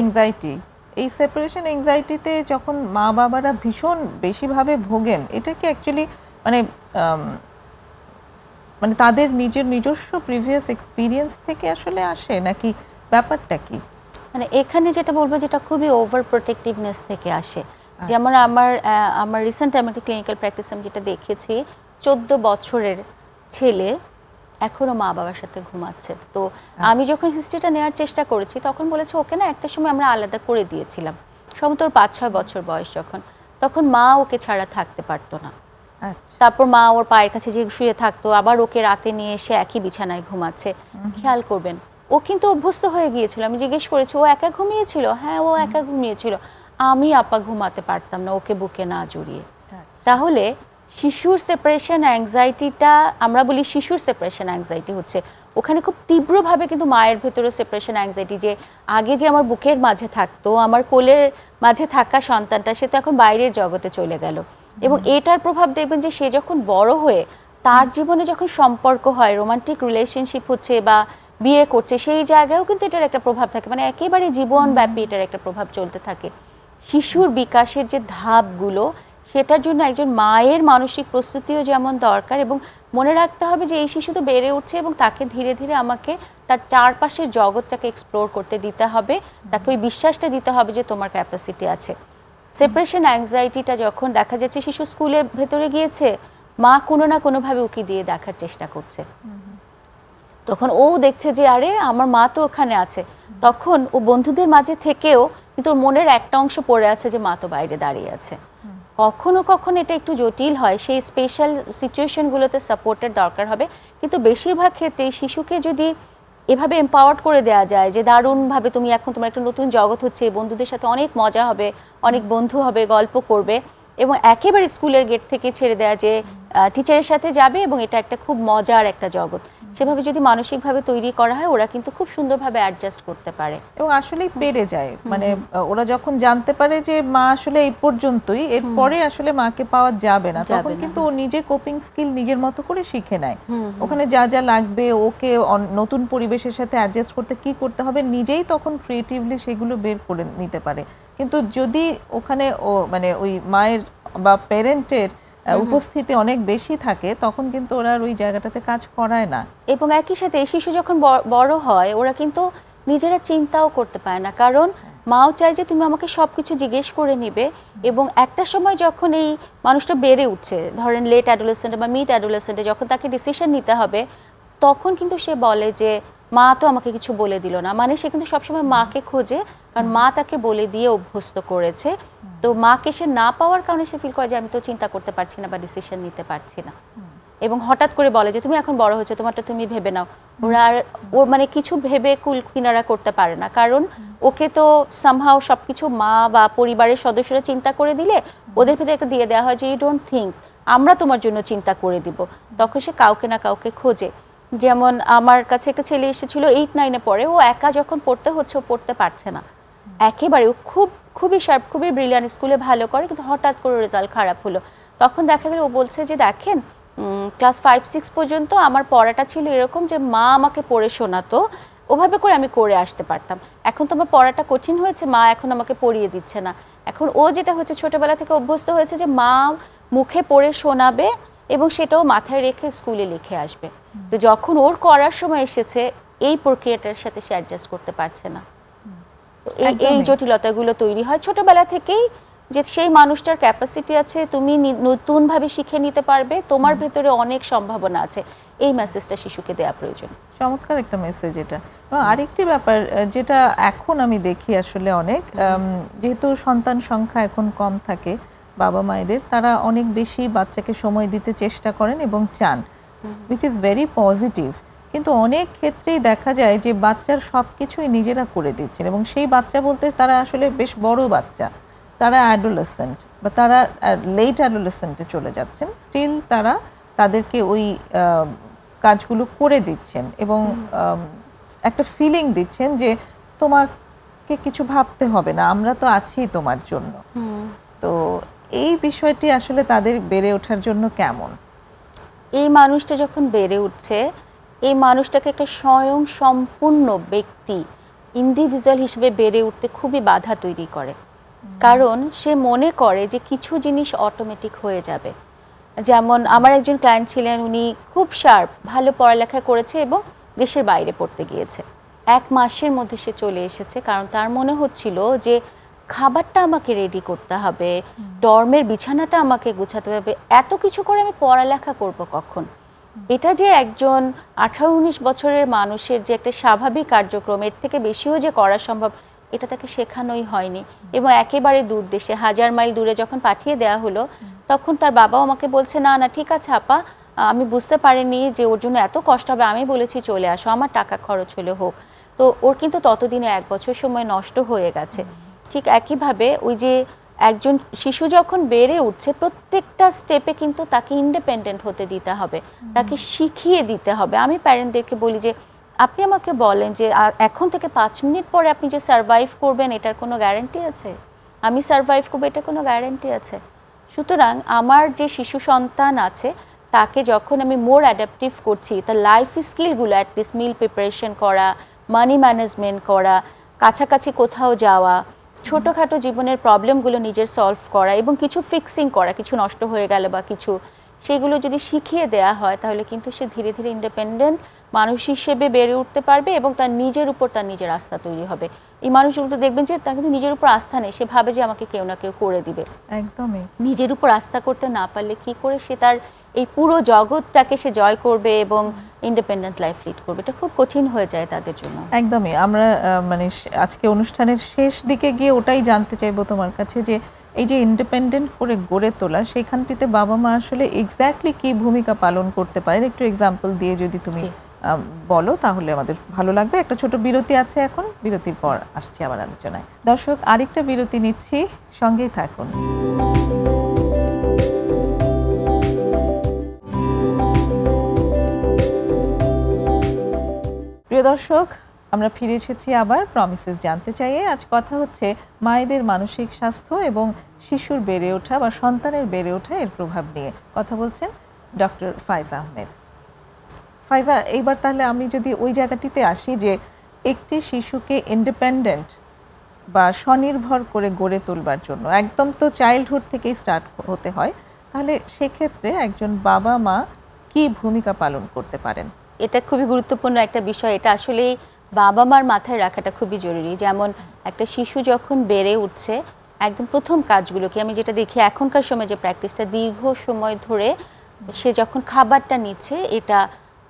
এই সেপারেশন এনজাইটিতে যখন মা বাবারা ভীষণ বেশিভাবে ভোগেন, এটা কি অ্যাকচুয়ালি মানে মানে তাদের নিজস্ব প্রিভিয়াস এক্সপিরিয়েন্স থেকে আসলে আসে, নাকি ব্যাপারটা কি? মানে এখানে যেটা বলবো যেটা খুবই ওভার প্রোটেক্টিভনেস থেকে আসে। যেমন আমার রিসেন্ট আমি একটা ক্লিনিক্যাল প্র্যাকটিস আমি যেটা দেখেছি, 14 বছরের ছেলে এখনো মা বাবার সাথে ঘুমাচ্ছে। তো আমি যখন হিস্ট্রিটা নেওয়ার চেষ্টা করেছি তখন বলেছে ওকে না একটা সময় আমরা আলাদা করে দিয়েছিলাম, সম্ভবত 5-6 বছর বয়স যখন, তখন মা ওকে ছাড়া থাকতে পারতো না। তারপর মা ওর পায়ের কাছে যে শুয়ে থাকতো, আবার ওকে রাতে নিয়ে এসে একই বিছানায় ঘুমাচ্ছে। খেয়াল করবেন ও কিন্তু অভ্যস্ত হয়ে গিয়েছিল। আমি জিজ্ঞেস করেছি ও একা ঘুমিয়েছিল? হ্যাঁ ও একা ঘুমিয়েছিল, আমি আপা ঘুমাতে পারতাম না ওকে বুকে না জড়িয়ে। তাহলে শিশুর সেপারেশন অ্যাংজাইটিটা, আমরা বলি শিশুর সেপারেশন অ্যাংজাইটি হচ্ছে ওখানে খুব তীব্রভাবে কিন্তু মায়ের ভেতরে সেপারেশন অ্যাংজাইটি, যে আগে যে আমার বুকের মাঝে থাকতো, আমার কোলের মাঝে থাকা সন্তানটা সে তো এখন বাইরের জগতে চলে গেল। এবং এটার প্রভাব দেখবেন যে সে যখন বড় হয়ে তার জীবনে যখন সম্পর্ক হয়, রোমান্টিক রিলেশনশিপ হচ্ছে বা বিয়ে করছে, সেই জায়গায়ও কিন্তু এটার একটা প্রভাব থাকে। মানে একেবারে জীবনব্যাপী এটার একটা প্রভাব চলতে থাকে। শিশুর বিকাশের যে ধাপগুলো, সেটার জন্য একজন মায়ের মানসিক প্রস্তুতিও যেমন দরকার, এবং মনে রাখতে হবে যে এই শিশু তো বেড়ে উঠছে এবং তাকে ধীরে ধীরে আমাকে তার চারপাশের জগৎটাকে এক্সপ্লোর করতে দিতে হবে, তাকে ওই বিশ্বাসটা দিতে হবে যে তোমার ক্যাপাসিটি আছে। সেপারেশন অ্যাংজাইটিটা যখন দেখা যাচ্ছে শিশু স্কুলের ভেতরে গিয়েছে, মা কোনো না কোনোভাবে উকি দিয়ে দেখার চেষ্টা করছে, তখন ও দেখছে যে আরে আমার মা তো ওখানে আছে, তখন ও বন্ধুদের মাঝে থেকেও কিন্তু ওর মনের একটা অংশ পড়ে আছে যে মা তো বাইরে দাঁড়িয়ে আছে। কখনো কখনো এটা একটু জটিল হয়, সেই স্পেশাল সিচুয়েশনগুলোতে সাপোর্টের দরকার হবে। কিন্তু বেশিরভাগ ক্ষেত্রে শিশুকে যদি এভাবে এম্পাওয়ার্ড করে দেওয়া যায় যে দারুণভাবে তুমি এখন তোমার একটা নতুন জগৎ হচ্ছে, বন্ধুদের সাথে অনেক মজা হবে, অনেক বন্ধু হবে, গল্প করবে, এবং একেবারে স্কুলের গেট থেকে ছেড়ে দেওয়া যে টিচারের সাথে যাবে এবং এটা একটা খুব মজার একটা জগৎ, সেভাবে যদি মানসিকভাবে তৈরি করা হয় ওরা কিন্তু খুব সুন্দরভাবে অ্যাডজাস্ট করতে পারে এবং আসলেই পেরে যায়। মানে ওরা যখন জানতে পারে যে মা আসলে এই পর্যন্তই, এরপরে আসলে মাকে পাওয়া যাবে না, তখন কিন্তু ও নিজে কোপিং স্কিল নিজের মতো করে শিখে নেয়। ওখানে যা যা লাগবে, ওকে নতুন পরিবেশের সাথে অ্যাডজাস্ট করতে কি করতে হবে, নিজেই তখন ক্রিয়েটিভলি সেগুলো বের করে নিতে পারে। কিন্তু যদি ওখানে ও মানে ওই মায়ের বা প্যারেন্টের উপস্থিতি অনেক বেশি থাকে, তখন কিন্তু ওরা ওই জায়গাটাতে কাজ করায় না। এবং একই সাথে শিশু যখন বড় হয় ওরা কিন্তু নিজেরা চিন্তাও করতে পারে না, কারণ মাও চায় যে তুমি আমাকে সবকিছু জিজ্ঞেস করে নিবে। এবং একটা সময় যখন এই মানুষটা বেড়ে উঠছে, ধরেন লেট অ্যাডোলেসেন্টে বা মিড অ্যাডোলেসেন্টে, যখন তাকে ডিসিশন নিতে হবে, তখন কিন্তু সে বলে যে মা তো আমাকে কিছু বলে দিল না। মানে সে কিন্তু সবসময় মাকে খোঁজে, কারণ মা তাকে বলে দিয়ে অভ্যস্ত করেছে। তো মাকে সে না পাওয়ার কারণে সে ফিল করে যে আমি তো চিন্তা করতে পারছি না বা ডিসিশন নিতে পারছি না। এবং হঠাৎ করে বলে যে তুমি এখন বড় হয়েছো, তোমারটা তুমি ভেবে নাও। ওরা আর ওর মানে কিছু ভেবে কুল কিনারা করতে পারে না, কারণ ওকে তো সামহাও সবকিছু মা বা পরিবারের সদস্যরা চিন্তা করে দিলে ওদের ভিতরে একটা দিয়ে দেওয়া হয় যে ইউ ডোন্ট থিঙ্ক, আমরা তোমার জন্য চিন্তা করে দিব। তখন সে কাউকে না কাউকে খোঁজে। যেমন আমার কাছে একটা ছেলে এসেছিল 8-9-এ পড়ে, ও একা যখন পড়তে হচ্ছে ও পড়তে পারছে না একেবারে। ও খুবই শার্প, খুবই ব্রিলিয়ান্ট, স্কুলে ভালো করে, কিন্তু হঠাৎ করে রেজাল্ট খারাপ হলো। তখন দেখা গেল ও বলছে যে দেখেন ক্লাস 5-6 পর্যন্ত আমার পড়াটা ছিল এরকম যে মা আমাকে পড়ে শোনাতো, ওভাবে করে আমি করে আসতে পারতাম। এখন তো আমার পড়াটা কঠিন হয়েছে, মা এখন আমাকে পড়িয়ে দিচ্ছে না। এখন ও যেটা হচ্ছে ছোটবেলা থেকে অভ্যস্ত হয়েছে যে মা মুখে পড়ে শোনাবে এবং সেটাও মাথায় রেখে স্কুলে লিখে আসবে। তো যখন ওর করার সময় এসেছে, এই প্রক্রিয়াটার সাথে সে অ্যাডজাস্ট করতে পারছে না। এই জটিলতাগুলো তৈরি হয় ছোটবেলা থেকেই, যে সেই মানুষটার ক্যাপাসিটি আছে, তুমি নতুনভাবে শিখে নিতে পারবে, তোমার ভেতরে অনেক সম্ভাবনা আছে। এই মেসেজটা শিশুকে দেওয়া প্রয়োজন। চমৎকার একটা মেসেজ এটা। আরেকটি ব্যাপার যেটা এখন আমি দেখি আসলে অনেক, যেহেতু সন্তান সংখ্যা এখন কম থাকে বাবা মায়েদের, তারা অনেক বেশি বাচ্চাকে সময় দিতে চেষ্টা করেন এবং চান, উইচ ইজ ভেরি পজিটিভ। কিন্তু অনেক ক্ষেত্রেই দেখা যায় যে বাচ্চার সব কিছুই নিজেরা করে দিচ্ছেন, এবং সেই বাচ্চা বলতে তারা আসলে বেশ বড় বাচ্চা, তারা অ্যাডোলেসেন্ট বা তারা লেট অ্যাডোলেসেন্টে চলে যাচ্ছেন, স্টিল তারা তাদেরকে ওই কাজগুলো করে দিচ্ছেন এবং একটা ফিলিং দিচ্ছেন যে তোমাকে কিছু ভাবতে হবে না, আমরা তো আছি তোমার জন্য। তো এই বিষয়টি আসলে তাদের বেড়ে ওঠার জন্য কেমন? এই মানুষটা যখন বেড়ে উঠছে, এই মানুষটাকে একটা স্বয়ং সম্পূর্ণ ব্যক্তি, ইন্ডিভিজুয়াল হিসেবে বেড়ে উঠতে খুবই বাধা তৈরি করে। কারণ সে মনে করে যে কিছু জিনিস অটোমেটিক হয়ে যাবে। যেমন আমার একজন ক্লায়েন্ট ছিলেন, উনি খুব শার্প, ভালো পড়ালেখা করেছে এবং দেশের বাইরে পড়তে গিয়েছে। 1 মাসের মধ্যে সে চলে এসেছে, কারণ তার মনে হচ্ছিল যে খাবারটা আমাকে রেডি করতে হবে, ডর্মের বিছানাটা আমাকে গুছাতে হবে, এত কিছু করে আমি পড়ালেখা করব কখন? এটা যে একজন 18-19 বছরের মানুষের যে একটা স্বাভাবিক কার্যক্রম, এর থেকে বেশিও যে করা সম্ভব, এটা তাকে শেখানোই হয়নি। এবং একেবারে দূর দেশে 1000 মাইল দূরে যখন পাঠিয়ে দেওয়া হলো, তখন তার বাবাও আমাকে বলছে না না ঠিক আছে আপা, আমি বুঝতে পারিনি যে ওর জন্য এত কষ্ট হবে, আমি বলেছি চলে আসো, আমার টাকা খরচ হলে হোক। তো ওর কিন্তু ততদিনে 1 বছর সময় নষ্ট হয়ে গেছে। ঠিক একইভাবে ওই যে একজন শিশু যখন বেড়ে উঠছে, প্রত্যেকটা স্টেপে কিন্তু তাকে ইন্ডিপেন্ডেন্ট হতে দিতে হবে, তাকে শিখিয়ে দিতে হবে। আমি প্যারেন্টদেরকে বলি যে আপনি আমাকে বলেন যে এখন থেকে 5 মিনিট পরে আপনি যে সারভাইভ করবেন, এটার কোনো গ্যারান্টি আছে? আমি সারভাইভ করবো, এটা কোনো গ্যারান্টি আছে? সুতরাং আমার যে শিশু সন্তান আছে, তাকে যখন আমি মোর অ্যাডাপটিভ করছি, তার লাইফ স্কিলগুলো অ্যাটলিস্ট মিল প্রিপারেশন করা, মানি ম্যানেজমেন্ট করা, কাছাকাছি কোথাও যাওয়া, ছোটোখাটো জীবনের প্রবলেমগুলো নিজের সলভ করা এবং কিছু ফিক্সিং করা, কিছু নষ্ট হয়ে গেল বা কিছু, সেগুলো যদি শিখিয়ে দেওয়া হয়, তাহলে কিন্তু সে ধীরে ধীরে ইন্ডিপেন্ডেন্ট মানুষ হিসেবে বেড়ে উঠতে পারবে এবং তার নিজের উপর তার নিজের আস্থা তৈরি হবে। এই মানুষগুলো তো দেখবেন যে তার কিন্তু নিজের উপর আস্থা নেই, সে ভাবে যে আমাকে কেউ না কেউ করে দিবে। একদমই নিজের উপর আস্থা করতে না পারলে কি করে সে তার এই পুরো জগৎটাকে সে জয় করবে এবং ইন্ডিপেন্ডেন্ট লাইফ লিড করবে? এটা খুব কঠিন হয়ে যায় তাদের জন্য। একদমই। আমরা মানে আজকে অনুষ্ঠানের শেষ দিকে গিয়ে ওটাই জানতে চাইবো তোমার কাছে, যে এই যে ইন্ডিপেন্ডেন্ট করে গড়ে তোলা, সেখানটিতে বাবা মা আসলে এক্স্যাক্টলি কি ভূমিকা পালন করতে পারে, একটু এক্সাম্পল দিয়ে যদি তুমি বলো তাহলে আমাদের ভালো লাগবে। একটা ছোট বিরতি আছে এখন, বিরতির পর আসছি আবার আলোচনায়। দর্শক, আরেকটা বিরতি নিচ্ছি, সঙ্গেই থাকুন। প্রিয় দর্শক, আমরা ফিরে এসেছি আবার প্রমিসেস জানতে চাইয়ে। আজ কথা হচ্ছে মায়েদের মানসিক স্বাস্থ্য এবং শিশুর বেড়ে ওঠা বা সন্তানের বেড়ে ওঠা এর প্রভাব নিয়ে কথা বলছেন ডক্টর ফাইজা আহমেদ। ফাইজা, এইবার তাহলে আমি যদি ওই জায়গাটিতে আসি যে একটি শিশুকে ইন্ডিপেন্ডেন্ট বা স্বনির্ভর করে গড়ে তোলবার জন্য একদম তো চাইল্ডহুড থেকেই স্টার্ট হতে হয়, তাহলে সেক্ষেত্রে একজন বাবা মা কি ভূমিকা পালন করতে পারেন? এটা খুবই গুরুত্বপূর্ণ একটা বিষয়। এটা আসলে বাবা মার মাথায় রাখাটা খুবই জরুরি। যেমন একটা শিশু যখন বেড়ে উঠছে, একদম প্রথম কাজগুলোকে আমি যেটা দেখি এখনকার সময় যে প্র্যাকটিসটা দীর্ঘ সময় ধরে সে যখন খাবারটা নিচ্ছে, এটা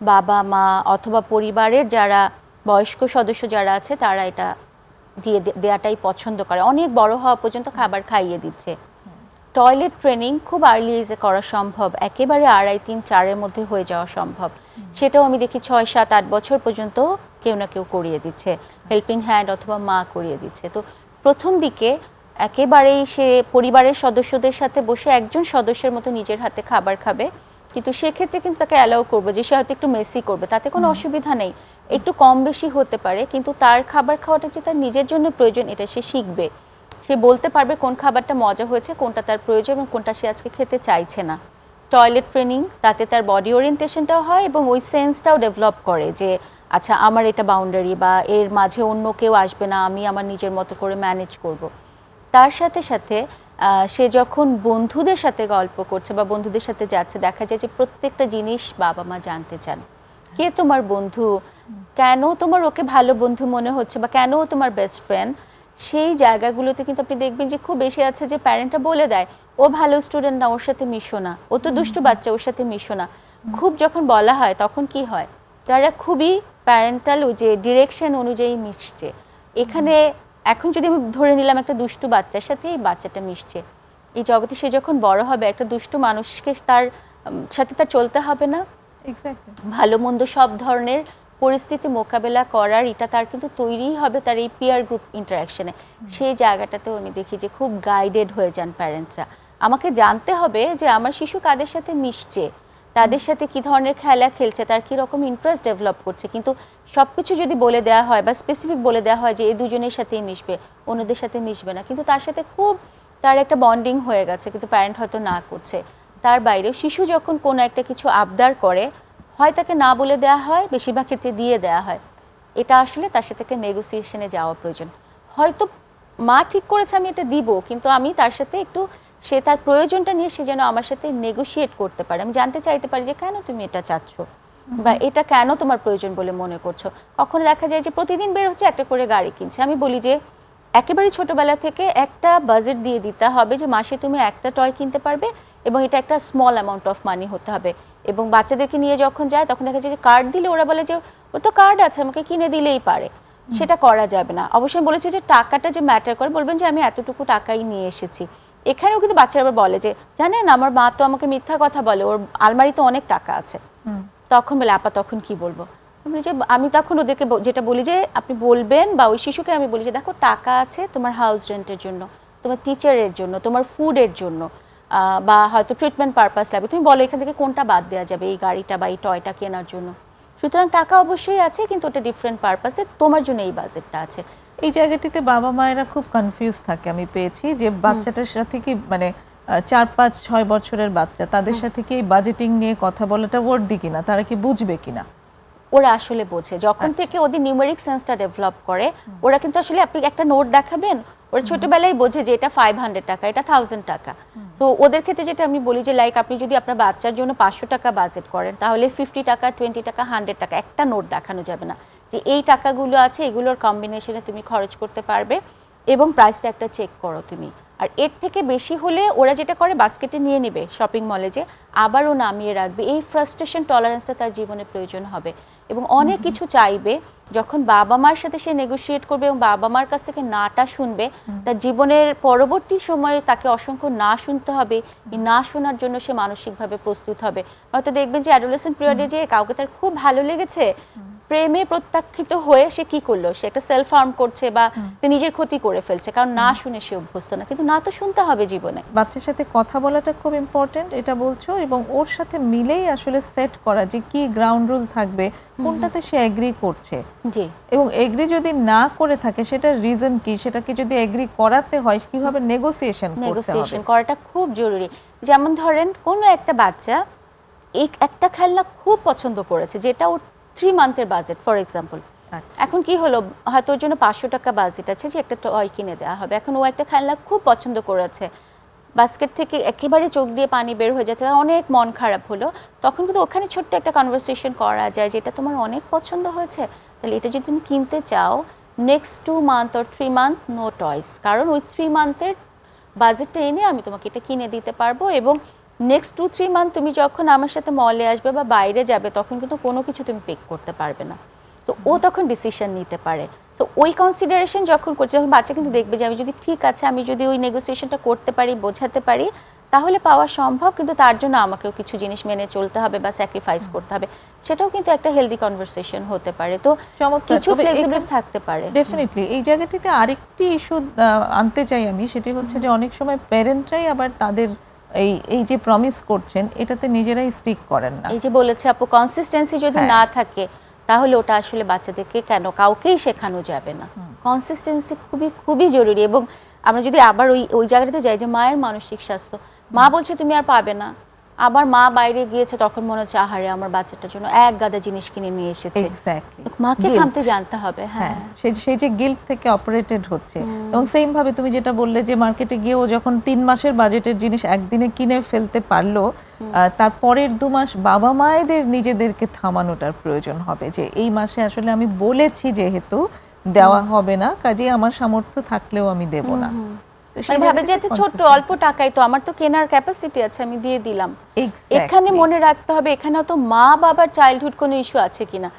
বাবা মা অথবা পরিবারের যারা বয়স্ক সদস্য যারা আছে তারা এটা দিয়ে দেওয়াটাই পছন্দ করে। অনেক বড় হওয়া পর্যন্ত খাবার খাইয়ে দিচ্ছে। টয়লেট ট্রেনিং খুব আর্লি এজে করা সম্ভব, একেবারে 2.5, 3, 4-এর মধ্যে হয়ে যাওয়া সম্ভব। সেটাও আমি দেখি 6, 7, 8 বছর পর্যন্ত কেউ না কেউ করিয়ে দিচ্ছে, হেল্পিং হ্যান্ড অথবা মা করিয়ে দিচ্ছে। তো প্রথম দিকে একেবারেই সে পরিবারের সদস্যদের সাথে বসে একজন সদস্যের মতো নিজের হাতে খাবার খাবে, কিন্তু সেক্ষেত্রে কিন্তু তাকে অ্যালাউ করবো যে সে হয়তো একটু মেসি করবে, তাতে কোনো অসুবিধা নেই, একটু কম বেশি হতে পারে, কিন্তু তার খাবার খাওয়াটা যে তার নিজের জন্য প্রয়োজন এটা সে শিখবে। সে বলতে পারবে কোন খাবারটা মজা হয়েছে, কোনটা তার প্রয়োজন এবং কোনটা সে আজকে খেতে চাইছে না। টয়লেট ট্রেনিং, তাতে তার বডি ওরিয়েন্টেশনটাও হয় এবং ওই সেন্সটাও ডেভেলপ করে যে আচ্ছা আমার এটা বাউন্ডারি বা এর মাঝে অন্য কেউ আসবে না, আমি আমার নিজের মতো করে ম্যানেজ করব। তার সাথে সাথে সে যখন বন্ধুদের সাথে গল্প করছে বা বন্ধুদের সাথে যাচ্ছে, দেখা যায় যে প্রত্যেকটা জিনিস বাবা মা জানতে চান। কে তোমার বন্ধু, কেন তোমার ওকে ভালো বন্ধু মনে হচ্ছে বা কেন তোমার বেস্ট ফ্রেন্ড, সেই জায়গাগুলোতে কিন্তু আপনি দেখবেন যে খুব বেশি আছে যে প্যারেন্টরা বলে দেয় ও ভালো স্টুডেন্ট না, ওর সাথে মিশো না, ও তো দুষ্টু বাচ্চা, ওর সাথে মিশো না। খুব যখন বলা হয় তখন কি হয়, তারা খুবই প্যারেন্টাল যে ডিরেকশন অনুযায়ী মিশছে। এখানে এখন যদি আমি ধরে নিলাম একটা দুষ্টু বাচ্চার সাথে এই বাচ্চাটা মিশছে, এই জগতে সে যখন বড় হবে একটা দুষ্টু মানুষকে তার সাথে তার চলতে হবে না, ভালো মন্দ সব ধরনের পরিস্থিতি মোকাবেলা করার এটা তার কিন্তু তৈরিই হবে তার এই পিয়ার গ্রুপ ইন্টারাকশনে। সেই জায়গাটাতেও আমি দেখি যে খুব গাইডেড হয়ে যান প্যারেন্টসরা। আমাকে জানতে হবে যে আমার শিশু কাদের সাথে মিশছে, তাদের সাথে কি ধরনের খেলা খেলছে, তার কি রকম ইন্টারেস্ট ডেভেলপ করছে। কিন্তু সবকিছু যদি বলে দেওয়া হয় বা স্পেসিফিক বলে দেওয়া হয় যে এই দুজনের সাথেই মিশবে, অন্যদের সাথে মিশবে না, কিন্তু তার সাথে খুব তার একটা বন্ডিং হয়ে গেছে, কিন্তু প্যারেন্ট হয়তো না করছে। তার বাইরেও শিশু যখন কোনো একটা কিছু আবদার করে, হয় তাকে না বলে দেওয়া হয়, বেশিরভাগ ক্ষেত্রে দিয়ে দেওয়া হয়। এটা আসলে তার সাথে একটা নেগোসিয়েশনে যাওয়া প্রয়োজন। হয়তো মা ঠিক করেছে আমি এটা দিব, কিন্তু আমি তার সাথে একটু সে তার প্রয়োজনটা নিয়ে সে যেন আমার সাথে নেগোশিয়েট করতে পারে। আমি জানতে চাইতে পারি যে কেন তুমি এটা চাচ্ছ বা এটা কেন তোমার প্রয়োজন বলে মনে করছো। কখনো দেখা যায় যে প্রতিদিন বের হচ্ছে একটা করে গাড়ি কিনছে, আমি বলি যে একেবারে ছোটবেলা থেকে একটা বাজেট দিয়ে দিতে হবে যে মাসে তুমি একটা টয় কিনতে পারবে এবং এটা একটা স্মল অ্যামাউন্ট অফ মানি হতে হবে। এবং বাচ্চাদেরকে নিয়ে যখন যায় তখন দেখা যায় যে কার্ড দিলে ওরা বলে যে ও তো কার্ড আছে আমাকে কিনে দিলেই পারে, সেটা করা যাবে না। অবশ্যই বলেছে যে টাকাটা যে ম্যাটার করে, বলবেন যে আমি এতটুকু টাকাই নিয়ে এসেছি। এখানেও কিন্তু বাচ্চারা আবার বলে যে জানেন আমার মা তো আমাকে মিথ্যা কথা বলে, ওর আলমারিতে অনেক টাকা আছে। তখন বলে আপা তখন কি বলবো, যে আমি তখন ওদেরকে যেটা বলি যে আপনি বলবেন বা ওই শিশুকে আমি বলি যে দেখো টাকা আছে তোমার হাউস রেন্টের জন্য, তোমার টিচারের জন্য, তোমার ফুডের জন্য, বা হয়তো ট্রিটমেন্ট পারপাস লাগবে, তুমি বলো এখান থেকে কোনটা বাদ দেওয়া যাবে এই গাড়িটা বা এই টয়টা কেনার জন্য। সুতরাং টাকা অবশ্যই আছে কিন্তু ওটা ডিফারেন্ট পারপাসে, তোমার জন্য এই বাজেটটা আছে। এই জায়গাটিতে বাবা মায়েরা খুব কনফিউজ থাকে, আমি পেয়েছি যে বাচ্চাটার সাথে কি মানে 4, 5, 6 বছরের বাচ্চা তাদের সাথে কি বাজেটিং নিয়ে কথা বলাটা ওয়ার্দি কিনা, তারা কি বুঝবে কিনা। ওরা আসলে বোঝে যখন থেকে ওদের নিউমেরিক সেন্সটা ডেভেলপ করে। ওরা কিন্তু আসলে আপনি একটা নোট দেখাবেন, ওরা ছোটবেলায় বোঝে যে এটা 500 টাকা, এটা 1000 টাকা। সো ওদের ক্ষেত্রে যেটা আমি বলি যে লাইক আপনি যদি আপনার বাচ্চার জন্য 500 টাকা বাজেট করেন, তাহলে 50 টাকা, 20 টাকা, 100 টাকা একটা নোট দেখানো যাবে না যে এই টাকাগুলো আছে, এগুলোর কম্বিনেশনে তুমি খরচ করতে পারবে এবং প্রাইসটা একটা চেক করো তুমি। আর এর থেকে বেশি হলে ওরা যেটা করে বাস্কেটে নিয়ে নেবে শপিং মলে, যে আবারও নামিয়ে রাখবে। এই ফ্রাস্ট্রেশন টলারেন্সটা তার জীবনে প্রয়োজন হবে এবং অনেক কিছু চাইবে। যখন বাবা মার সাথে সে নেগোশিয়েট করবে এবং বাবা মার কাছ থেকে নাটা শুনবে, তার জীবনের পরবর্তী সময়ে তাকে অসংখ্য না শুনতে হবে। এই না শোনার জন্য সে মানসিকভাবে প্রস্তুত হবে। হয়তো দেখবেন যে অ্যাডোলেসেন্ট পিরিয়ডে যে কাউকে তার খুব ভালো লেগেছে, প্রেমে প্রত্যাখ্যিত হয়ে সে কি করলো, সে একটা সেলফ হার্ম করছে বা নিজের ক্ষতি করে ফেলছে, কারণ না শুনে সে অভ্যস্ত না। কিন্তু না তো শুনতে হবে জীবনে। বাচ্চার সাথে কথা বলাটা খুব ইম্পর্টেন্ট এটা বলছো, এবং ওর সাথে মিলেই আসলে সেট করা যে কি গ্রাউন্ড রুল থাকবে, কোনটাতে সে এগ্রি করছে। জি। এবং এগ্রি যদি না করে থাকে সেটার রিজন কি, সেটাকে যদি এগ্রি করাতে হয় কিভাবে নেগোসিয়েশন করতে হবে। নেগোসিয়েশন করাটা খুব জরুরি। যেমন ধরেন কোনো একটা বাচ্চা একটা খেলনা খুব পছন্দ করেছে, যেটা ওর 3 মান্থের বাজেট ফর এক্সাম্পল। এখন কি হলো, হয়তো ওর জন্য 500 টাকা বাজেট আছে যে একটা টয় কিনে দেওয়া হবে। এখন ও একটা খেলনা খুব পছন্দ করেছে, বাস্কেট থেকে একেবারে চোখ দিয়ে পানি বের হয়ে যাচ্ছে, অনেক মন খারাপ হলো। তখন কিন্তু ওখানে ছোট্ট একটা কনভারসেশন করা যায়, যেটা তোমার অনেক পছন্দ হয়েছে, তাহলে এটা যদি তুমি কিনতে চাও next 2 month or 3 month no toys, কারণ ওই 3 মান্থের বাজেটটা এনে আমি তোমাকে এটা কিনে দিতে পারবো। এবং নেক্সট 2-3 মান্থ তুমি যখন আমার সাথে মলে আসবে বা বাইরে যাবে, তখন কিন্তু কোনো কিছু তুমি পিক করতে পারবে না। তো ও তখন ডিসিশন নিতে পারে। তো ওই কনসিডারেশন যখন করছে, যখন বাচ্চা কিন্তু দেখবে যে আমি যদি ঠিক আছে, আমি যদি ওই নেগোসিয়েশনটা করতে পারি, বোঝাতে পারি, তাহলে পাওয়া সম্ভব। কিন্তু তার জন্য আমাকেও কিছু জিনিস মেনে চলতে হবে বা স্যাক্রিফাইস করতে হবে, সেটাও কিন্তু একটা হেলদি কনভারসেশন হতে পারে। তো কিছু ফ্লেক্সিবল থাকতে পারে। ডেফিনেটলি এই জায়গাটিতে আরেকটি ইস্যু আনতে চাই আমি, সেটি হচ্ছে যে অনেক সময় প্যারেন্টরাই আবার তাদের এই যে প্রমিস করছেন এটাতে নিজেরাই স্টিক করেন না। এই যে বলেছে আপু, কনসিস্টেন্সি যদি না থাকে তাহলে ওটা আসলে বাচ্চাদেরকে কেন কাউকেই শেখানো যাবে না। কনসিস্টেন্সি খুবই খুবই জরুরি। এবং আমরা যদি আবার ওই জায়গাটাতে যাই যে মায়ের মানসিক স্বাস্থ্য, মা বলছে তুমি আর পাবে না, আবার মা বাইরে গিয়েছে, তখন মনে হচ্ছে আহারে আমার বাচ্চাটার জন্য এক গাদা জিনিস কিনে নিয়ে এসেছে। মাকে থামতে জানতে হবে। হ্যাঁ, সেই যে গিল্ট থেকে অপারেটেড হচ্ছে। এবং সেম ভাবে তুমি যেটা বললে যে মার্কেটে গিয়েও যখন 3 মাসের বাজেটের জিনিস একদিনে কিনে ফেলতে পারলো, তারপরের 2 মাস বাবা মায়েদের নিজেদেরকে থামানোটার প্রয়োজন হবে যে এই মাসে আসলে আমি বলেছি যেহেতু দেওয়া হবে না, কাজেই আমার সামর্থ্য থাকলেও আমি দেব না। ভাবে যে ছোট্ট অল্প টাকায় তো আমার তো কেনার ক্যাপাসিটি আছে, আমি দিয়ে দিলাম। এখানে মনে রাখতে হবে এখানেও তো মা বাবার চাইল্ডহুড কোনো ইস্যু আছে কিনা,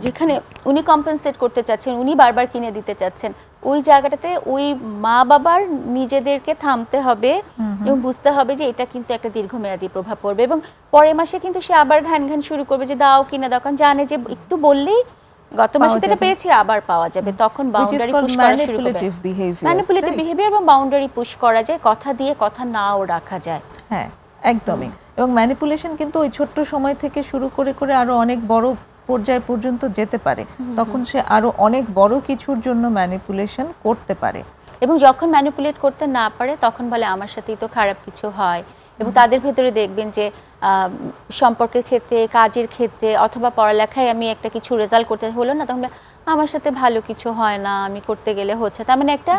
যেখানে উনি কম্পেনসেট করতে চাচ্ছেন, উনি বারবার কিনে দিতে চাচ্ছেন, ওই জায়গাটাতে ওই মা বাবার নিজেদেরকে থামতে হবে এবং বুঝতে হবে যে এটা কিন্তু একটা দীর্ঘমেয়াদী প্রভাব পড়বে। এবং পরের মাসে কিন্তু সে আবার ঘ্যান ঘ্যান শুরু করবে যে দাও কিনে দাও, কারণ জানে যে একটু বললেই গত মাসে থেকে পেয়েছি আবার পাওয়া যাবে। তখন বাউন্ডারি পুশ করা শুরু করবে। ম্যানিপুলেটিভ বিহেভিয়ার এবং বাউন্ডারি পুশ করা যায়, কথা দিয়ে কথা নাও রাখা যায়। হ্যাঁ, একদমই। এবং ম্যানিপুলেশন কিন্তু ওই ছোট্ট সময় থেকে শুরু করে করে আরো অনেক বড় পর্যায় পর্যন্ত যেতে পারে। তখন সে আরো অনেক বড় কিছুর জন্য ম্যানিপুলেশন করতে পারে। এবং যখন ম্যানিপুলেট করতে না পারে তখন বলে আমার সাথেই তো খারাপ কিছু হয়। এবং তাদের ভেতরে দেখবেন যে সম্পর্কের ক্ষেত্রে, কাজের ক্ষেত্রে অথবা পড়ালেখায় আমি একটা কিছু রেজাল্ট করতে হলো না, তখন আমার সাথে ভালো কিছু হয় না, আমি করতে গেলে হচ্ছে। তার মানে একটা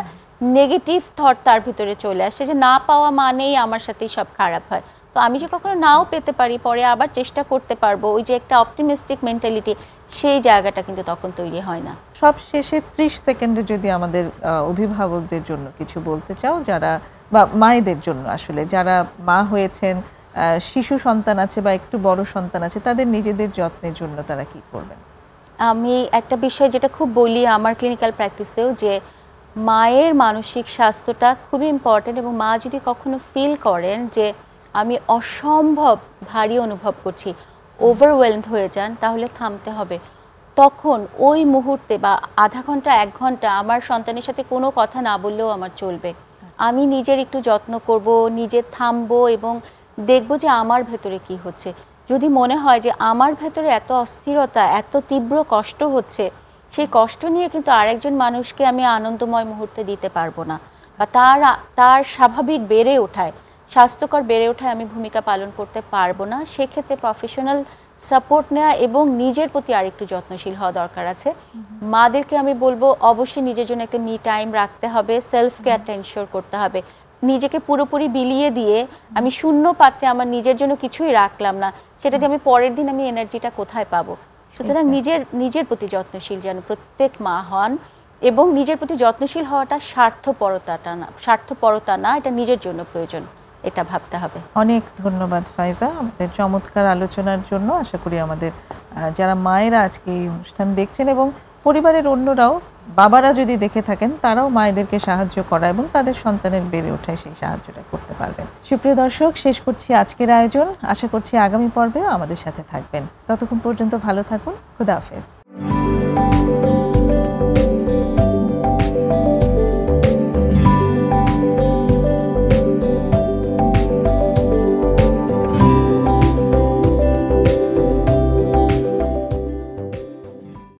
নেগেটিভ থট তার ভিতরে চলে আসছে যে না পাওয়া মানেই আমার সাথেই সব খারাপ হয়। তো আমি যে কখনো নাও পেতে পারি, পরে আবার চেষ্টা করতে পারবো, ওই যে একটা অপটিমিস্টিক মেন্টালিটি, সেই জায়গাটা কিন্তু তখন তৈরি হয় না। সব শেষে 30 সেকেন্ডে যদি আমাদের অভিভাবকদের জন্য কিছু বলতে চাও, যারা বা মায়েদের জন্য আসলে যারা মা হয়েছেন, শিশু সন্তান আছে বা একটু বড় সন্তান আছে, তাদের নিজেদের যত্নের জন্য তারা কি করবেন? আমি একটা বিষয় যেটা খুব বলি আমার ক্লিনিক্যাল প্র্যাকটিসেও, যে মায়ের মানসিক স্বাস্থ্যটা খুবই ইম্পর্টেন্ট। এবং মা যদি কখনো ফিল করেন যে আমি অসম্ভব ভারী অনুভব করছি, ওভারওয়েলমড হয়ে যান, তাহলে থামতে হবে। তখন ওই মুহূর্তে বা আধা ঘন্টা 1 ঘন্টা আমার সন্তানের সাথে কোনো কথা না বললেও আমার চলবে। আমি নিজের একটু যত্ন করব, নিজে থামবো এবং দেখব যে আমার ভেতরে কি হচ্ছে। যদি মনে হয় যে আমার ভেতরে এত অস্থিরতা, এত তীব্র কষ্ট হচ্ছে, সেই কষ্ট নিয়ে কিন্তু আরেকজন মানুষকে আমি আনন্দময় মুহূর্তে দিতে পারবো না, বা তার স্বাভাবিক বেড়ে ওঠায়, স্বাস্থ্যকর বেড়ে ওঠায় আমি ভূমিকা পালন করতে পারবো না। সেক্ষেত্রে প্রফেশনাল সাপোর্ট নেওয়া এবং নিজের প্রতি আরেকটু যত্নশীল হওয়া দরকার আছে। মাদেরকে আমি বলবো অবশ্যই নিজের জন্য একটা মি টাইম রাখতে হবে, সেলফ কেয়ারটা এনশিওর করতে হবে। নিজেকে পুরোপুরি বিলিয়ে দিয়ে আমি শূন্য পাত্রে আমার নিজের জন্য কিছুই রাখলাম না, সেটা দিয়ে আমি পরের দিন আমি এনার্জিটা কোথায় পাবো? সুতরাং নিজের প্রতি যত্নশীল যেন প্রত্যেক মা হন, এবং নিজের প্রতি যত্নশীল হওয়াটা স্বার্থপরতা না, এটা নিজের জন্য প্রয়োজন, এটা ভাবতে হবে। অনেক ধন্যবাদ ফাইজা আমাদের চমৎকার আলোচনার জন্য। আশা করি আমাদের যারা মায়েরা আজকে এই অনুষ্ঠান দেখছেন এবং পরিবারের অন্যরাও, বাবারা যদি দেখে থাকেন, তারাও মায়েদেরকে সাহায্য করা এবং তাদের সন্তানের বেড়ে ওঠায় সেই সাহায্যটা করতে পারবেন। সুপ্রিয় দর্শক, শেষ করছি আজকের আয়োজন। আশা করছি আগামী পর্বেও আমাদের সাথে থাকবেন। ততক্ষণ পর্যন্ত ভালো থাকুন। খুদা হাফেজ।